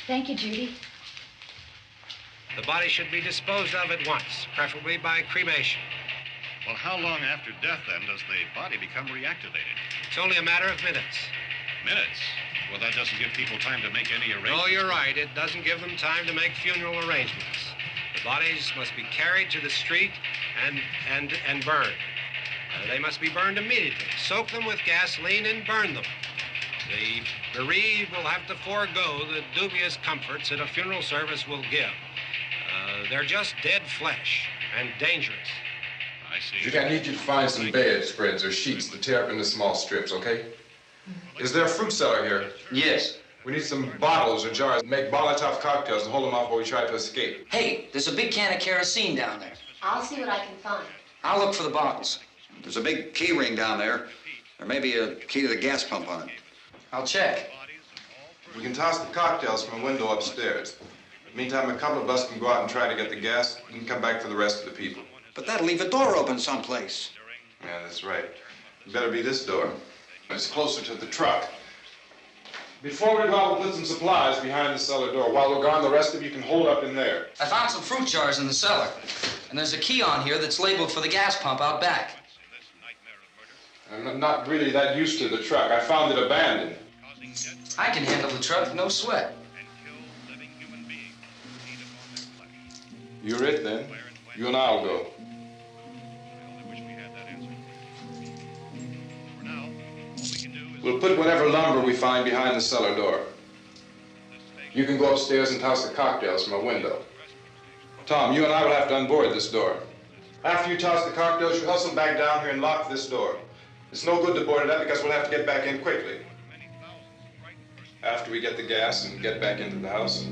Thank you, Judy. The body should be disposed of at once, preferably by cremation. well, how long after death, then, does the body become reactivated? It's only a matter of minutes. Minutes? Well, that doesn't give people time to make any arrangements. No, you're right. It doesn't give them time to make funeral arrangements. The bodies must be carried to the street and burned. They must be burned immediately. Soak them with gasoline and burn them. The bereaved will have to forego the dubious comforts that a funeral service will give. They're just dead flesh and dangerous. I see. Judy, I need you to find some bedspreads or sheets to tear up into small strips, okay? Is there a fruit cellar here? Yes. We need some bottles or jars to make Molotov cocktails and hold them off while we try to escape. Hey, there's a big can of kerosene down there. I'll see what I can find. I'll look for the bottles. There's a big key ring down there. There may be a key to the gas pump on it. I'll check. We can toss the cocktails from a window upstairs. Meantime, a couple of us can go out and try to get the gas and come back for the rest of the people. But that'll leave a door open someplace. Yeah, that's right. It better be this door. It's closer to the truck. Before we go out, we'll put some supplies behind the cellar door. While we're gone, the rest of you can hold up in there. I found some fruit jars in the cellar. And there's a key on here that's labeled for the gas pump out back. I'm not really that used to the truck. I found it abandoned. I can handle the truck, no sweat. You're it, then. You and I'll go. We'll put whatever lumber we find behind the cellar door. You can go upstairs and toss the cocktails from a window. Tom, you and I will have to unboard this door. After you toss the cocktails, you hustle back down here and lock this door. It's no good to board it up because we'll have to get back in quickly. After we get the gas and get back into the house,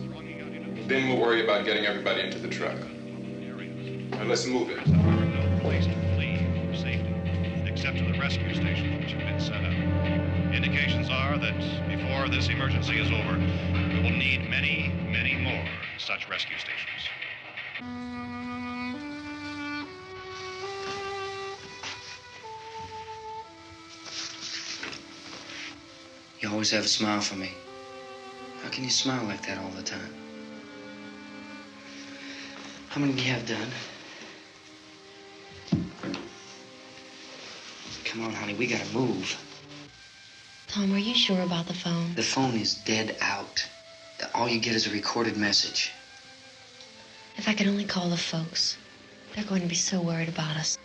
then we'll worry about getting everybody into the truck. Now let's move it. No place to flee for safety, except to the rescue stations which have been set up. Indications are that before this emergency is over, we will need many, many more such rescue stations. You always have a smile for me. How can you smile like that all the time? How many do you have done? come on, honey, we gotta move. Tom, are you sure about the phone? The phone is dead out. All you get is a recorded message. If I could only call the folks. They're going to be so worried about us.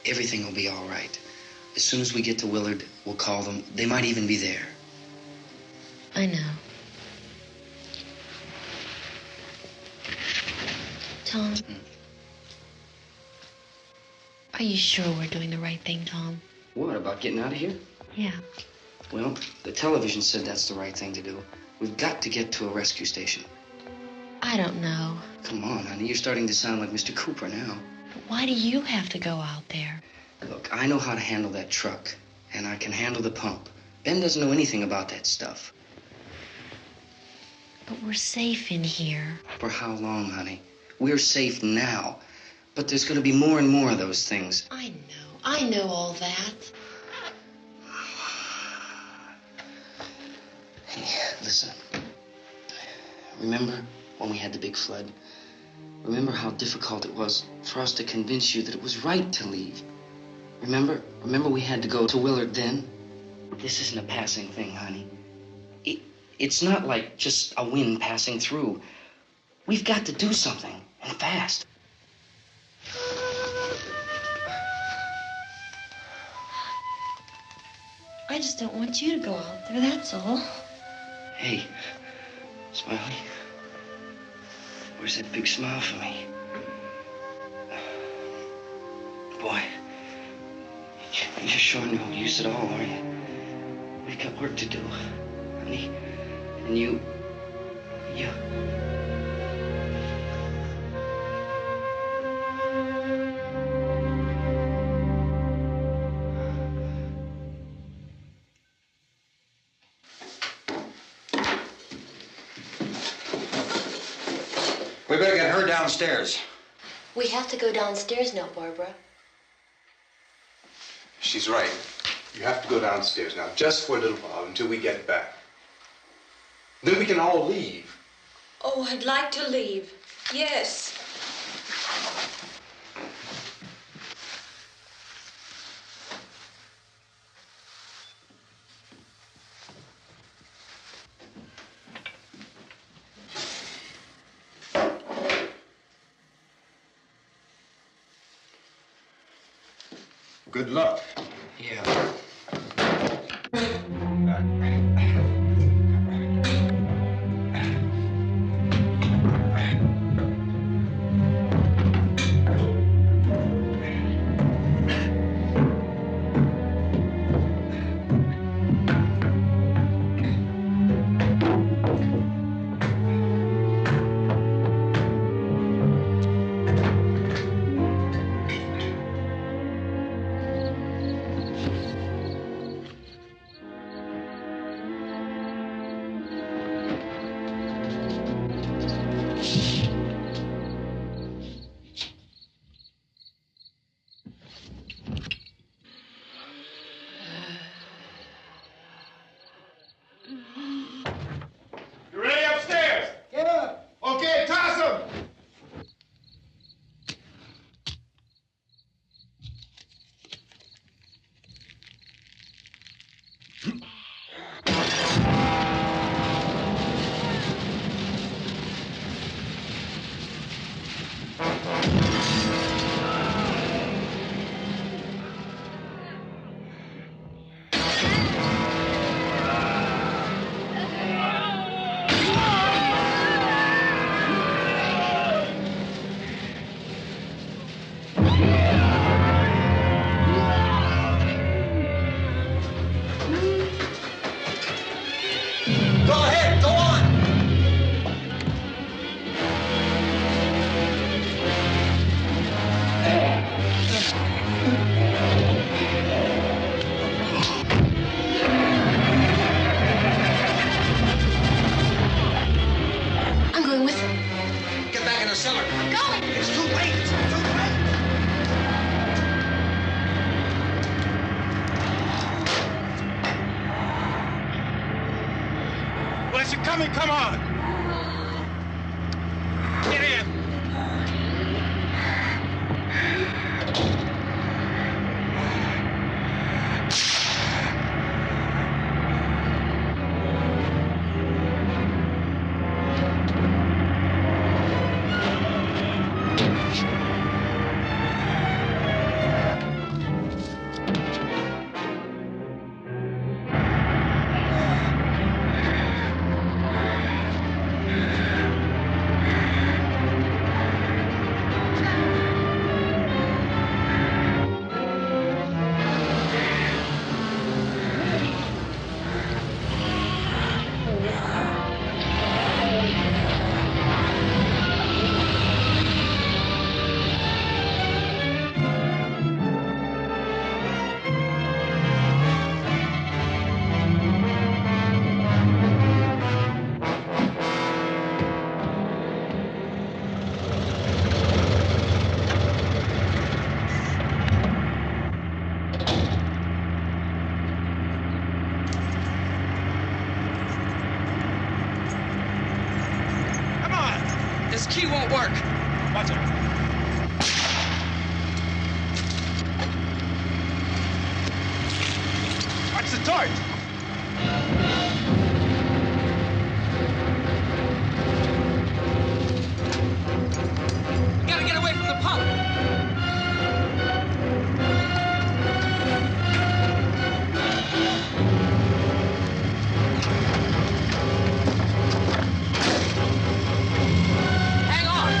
Everything will be all right. As soon as we get to Willard, we'll call them. They might even be there. I know. Tom? Are you sure we're doing the right thing, Tom? What, about getting out of here? Yeah. Well, the television said that's the right thing to do. We've got to get to a rescue station. I don't know. Come on, honey. You're starting to sound like Mr. Cooper now. But why do you have to go out there? Look, I know how to handle that truck, and I can handle the pump. Ben doesn't know anything about that stuff. But we're safe in here. For how long, honey? We're safe now. But there's going to be more and more of those things. I know all that. Hey, listen. Remember when we had the big flood? Remember how difficult it was for us to convince you that it was right to leave? Remember we had to go to Willard then? This isn't a passing thing, honey. It's not like just a wind passing through. We've got to do something, and fast. I just don't want you to go out there, that's all. Hey, Smiley. Where's that big smile for me? Boy, you're showing no use at all, are you? We've got work to do, honey. And you... We better get her downstairs. We have to go downstairs now, Barbara. She's right. You have to go downstairs now, just for a little while, until we get back. Then we can all leave. Oh, I'd like to leave. Yes. Good luck. Yeah. You ready upstairs? Yeah. Okay, toss them. Go ahead, go on. I'm going with him. Get back in the cellar. I'm going. It's too late. It's too late. Well, is it coming? Come on. Get in. won't work. Watch it. Watch the torch. We gotta get away from the pump. Hang on.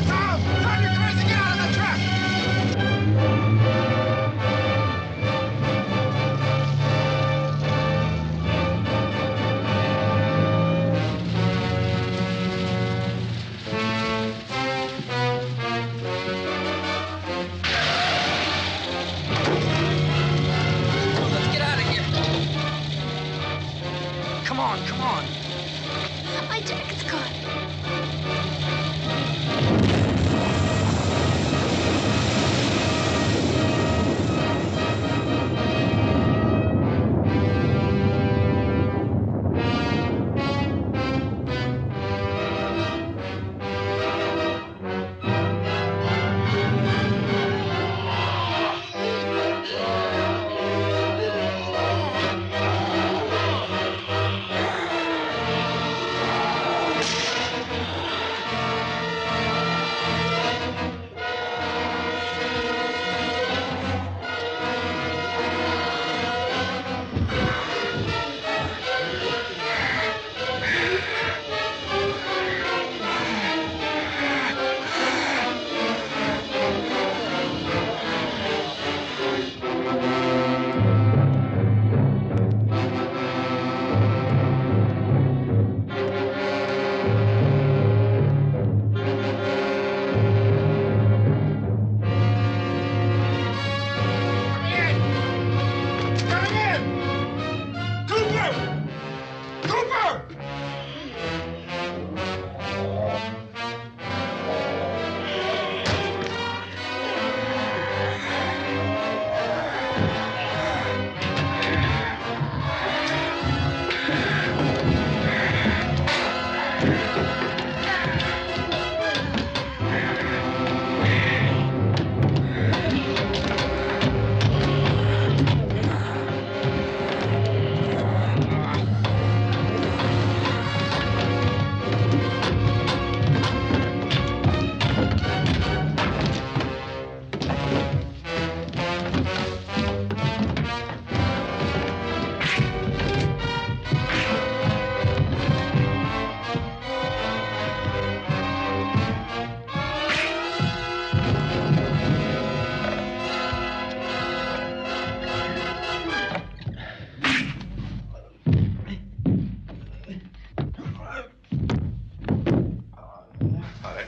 Tom, you're crazy. Get out of the truck. Let's get out of here. Come on, come on. My jacket's caught.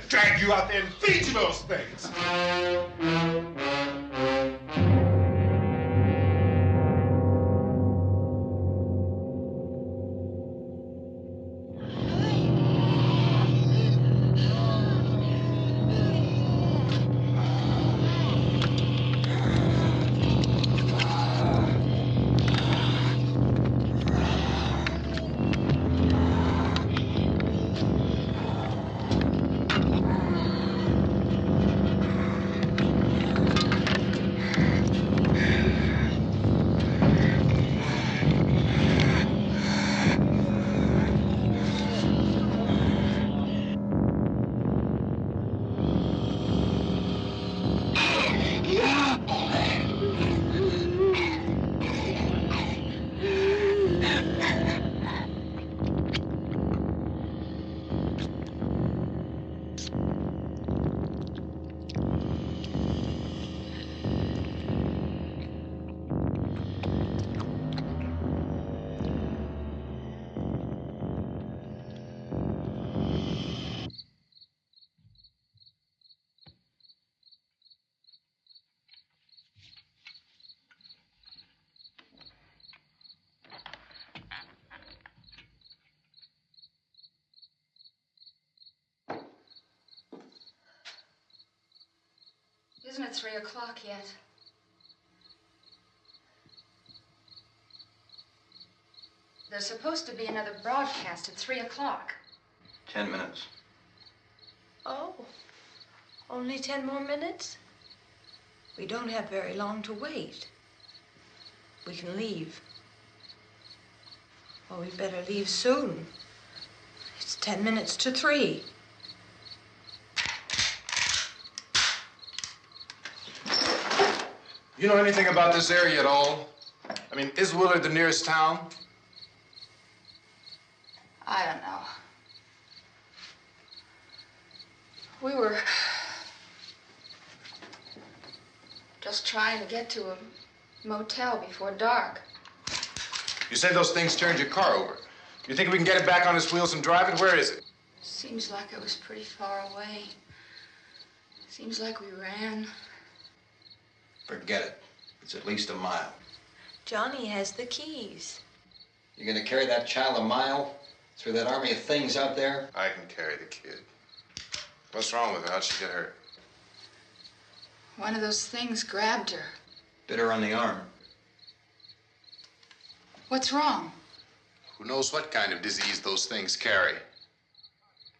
Drag you out there and feed you those things. Isn't it 3 o'clock yet? There's supposed to be another broadcast at 3 o'clock. 10 minutes. Oh, only 10 more minutes? We don't have very long to wait. We can leave. Well, we'd better leave soon. It's 10 minutes to 3. You know anything about this area at all? I mean, is Willard the nearest town? I don't know. We were just trying to get to a motel before dark. You said those things turned your car over. You think we can get it back on its wheels and drive it? Where is it? Seems like it was pretty far away. Seems like we ran. Forget it. It's at least a mile. Johnny has the keys. You're gonna carry that child a mile through that army of things out there? I can carry the kid. What's wrong with her? How'd she get hurt? One of those things grabbed her. Bit her on the arm. What's wrong? Who knows what kind of disease those things carry?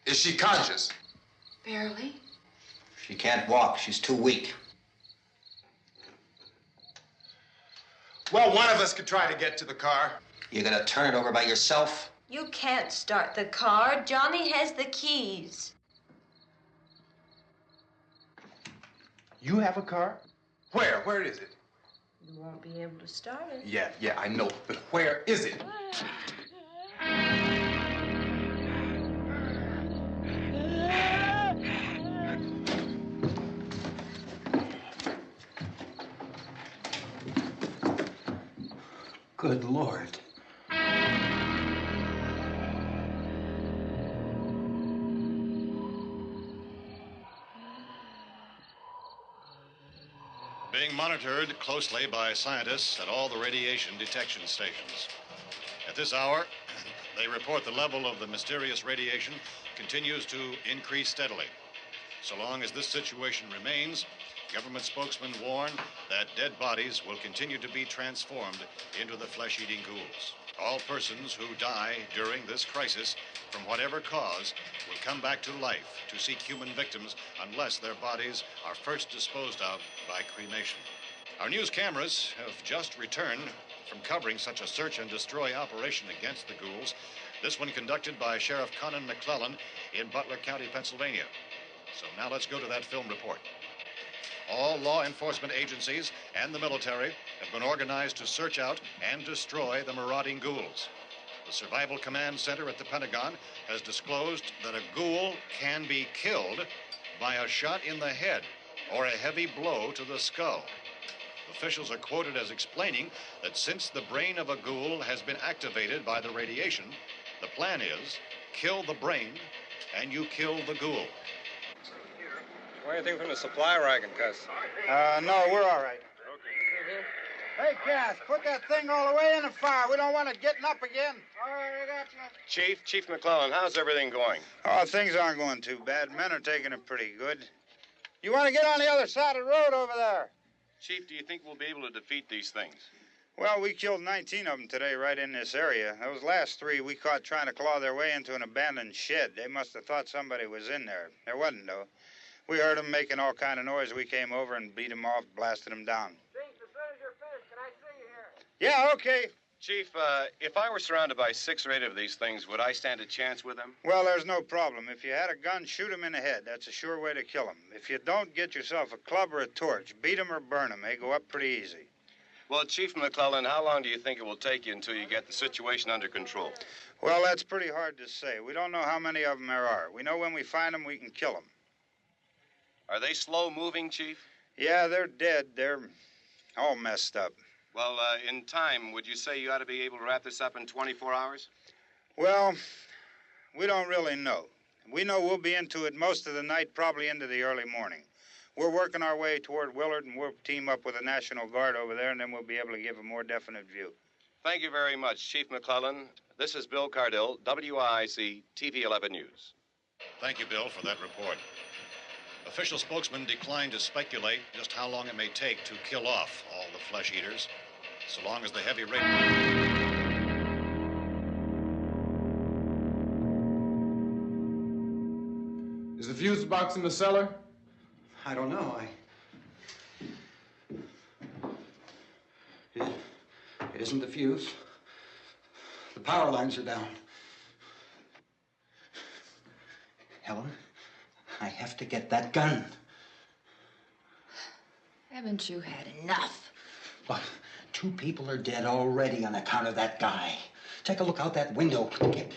Is she conscious? Barely. She can't walk. She's too weak. Well, one of us could try to get to the car. You gonna turn it over by yourself? You can't start the car. Johnny has the keys. You have a car? Where? Where is it? You won't be able to start it. Yeah, I know. But where is it? Good Lord. Being monitored closely by scientists at all the radiation detection stations. At this hour, they report the level of the mysterious radiation continues to increase steadily. So long as this situation remains, government spokesmen warn that dead bodies will continue to be transformed into the flesh-eating ghouls. All persons who die during this crisis, from whatever cause, will come back to life to seek human victims unless their bodies are first disposed of by cremation. Our news cameras have just returned from covering such a search and destroy operation against the ghouls, this one conducted by Sheriff Conan McClellan in Butler County, Pennsylvania. So now let's go to that film report. All law enforcement agencies and the military have been organized to search out and destroy the marauding ghouls. The Survival Command Center at the Pentagon has disclosed that a ghoul can be killed by a shot in the head or a heavy blow to the skull. Officials are quoted as explaining that since the brain of a ghoul has been activated by the radiation, the plan is kill the brain and you kill the ghoul. Anything from the supply wagon, Cuss? No, we're all right. Hey, Cass, put that thing all the way in the fire. We don't want it getting up again. All right, I got you. Chief McClellan, how's everything going? Oh, things aren't going too bad. Men are taking it pretty good. You want to get on the other side of the road over there? Chief, do you think we'll be able to defeat these things? Well, we killed 19 of them today right in this area. Those last 3 we caught trying to claw their way into an abandoned shed. They must have thought somebody was in there. There wasn't, though. We heard them making all kind of noise. We came over and beat them off, blasted them down. Chief, as soon as you're finished, can I see you here? Yeah, okay. Chief, if I were surrounded by 6 or 8 of these things, would I stand a chance with them? Well, there's no problem. If you had a gun, shoot them in the head. That's a sure way to kill them. If you don't, get yourself a club or a torch. Beat them or burn them. They go up pretty easy. Well, Chief McClellan, how long do you think it will take you until you get the situation under control? Well, that's pretty hard to say. We don't know how many of them there are. We know when we find them, we can kill them. Are they slow-moving, Chief? Yeah, they're dead. They're all messed up. Well, in time, would you say you ought to be able to wrap this up in 24 hours? Well, we don't really know. We know we'll be into it most of the night, probably into the early morning. We're working our way toward Willard, and we'll team up with the National Guard over there, and then we'll be able to give a more definite view. Thank you very much, Chief McClellan. This is Bill Cardill, WIC TV 11 News. Thank you, Bill, for that report. Official spokesmen declined to speculate just how long it may take to kill off all the flesh eaters, so long as the heavy rate... Is the fuse box in the cellar? I don't know. It isn't the fuse. The power lines are down. Helen, I have to get that gun. Haven't you had enough? Look, 2 people are dead already on account of that guy. Take a look out that window. Get...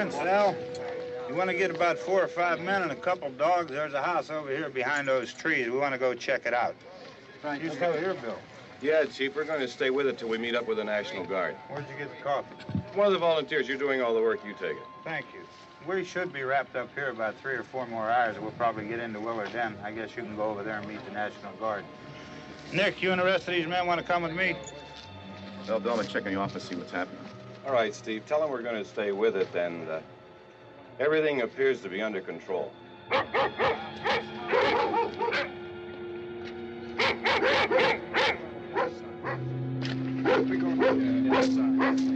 Vince, Al. You want to get about 4 or 5 men and a couple dogs? There's a house over here behind those trees. We want to go check it out. Right. You stay here, Bill. Yeah, Chief, we're going to stay with it till we meet up with the National Guard. Where'd you get the coffee? One of the volunteers. You're doing all the work. You take it. Thank you. We should be wrapped up here about 3 or 4 more hours. We'll probably get into Willard Den. I guess you can go over there and meet the National Guard. Nick, you and the rest of these men want to come with me? Well, Bill, I'm check in the office, see what's happening. All right, Steve. Tell them we're going to stay with it, and everything appears to be under control. We go inside.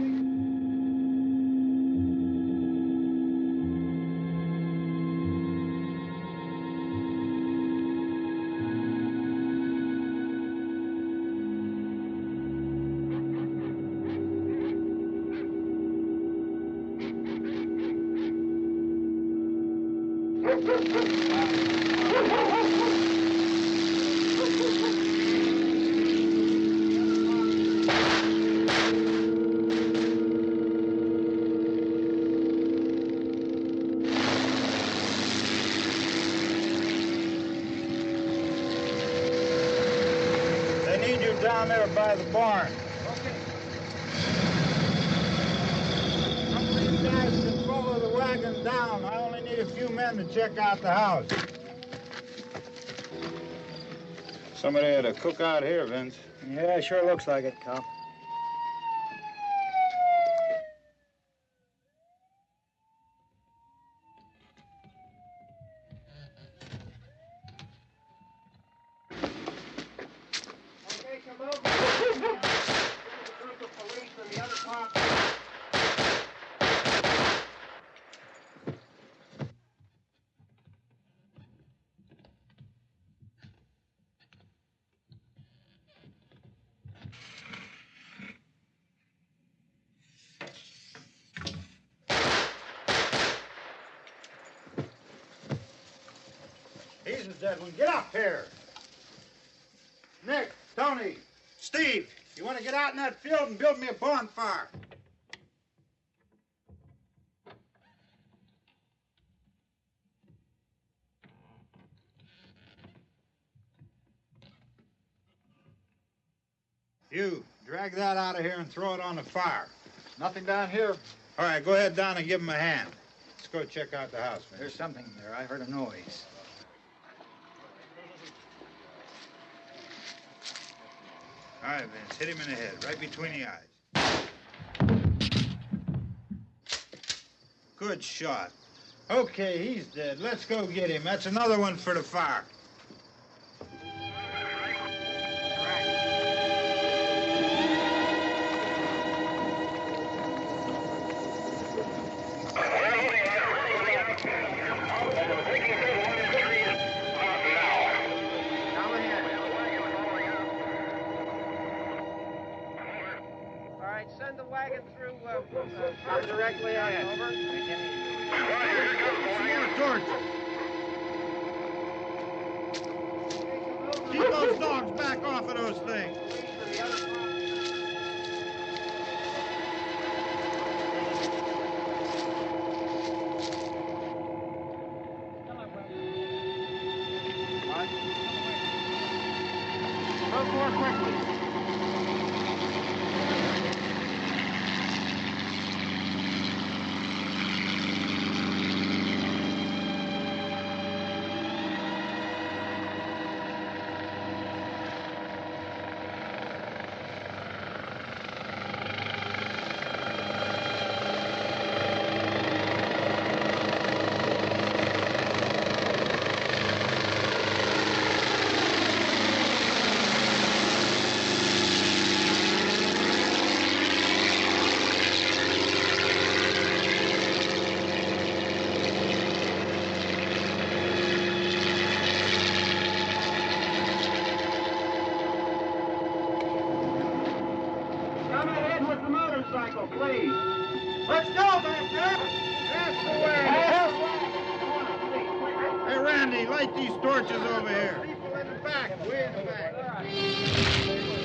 Down there by the barn. Okay. Some of you guys can follow the wagon down. I only need a few men to check out the house. Somebody had a cookout here, Vince. Yeah, sure looks like it, Cal. He's the dead one. Get up here. Nick, Tony, Steve, you want to get out in that field and build me a bonfire? You, drag that out of here and throw it on the fire. Nothing down here. All right, go ahead down and give him a hand. Let's go check out the house, man. There's something there. I heard a noise. All right, Vince, hit him in the head, right between the eyes. Good shot. Okay, he's dead. Let's go get him. That's another one for the fire. Send the wagon through directly on over. More torches. Keep those dogs back off of those things. Move more quickly. Please. Let's go, Banker. That's the way. Hey, Randy, light these torches over here. People in the back. Way in the back.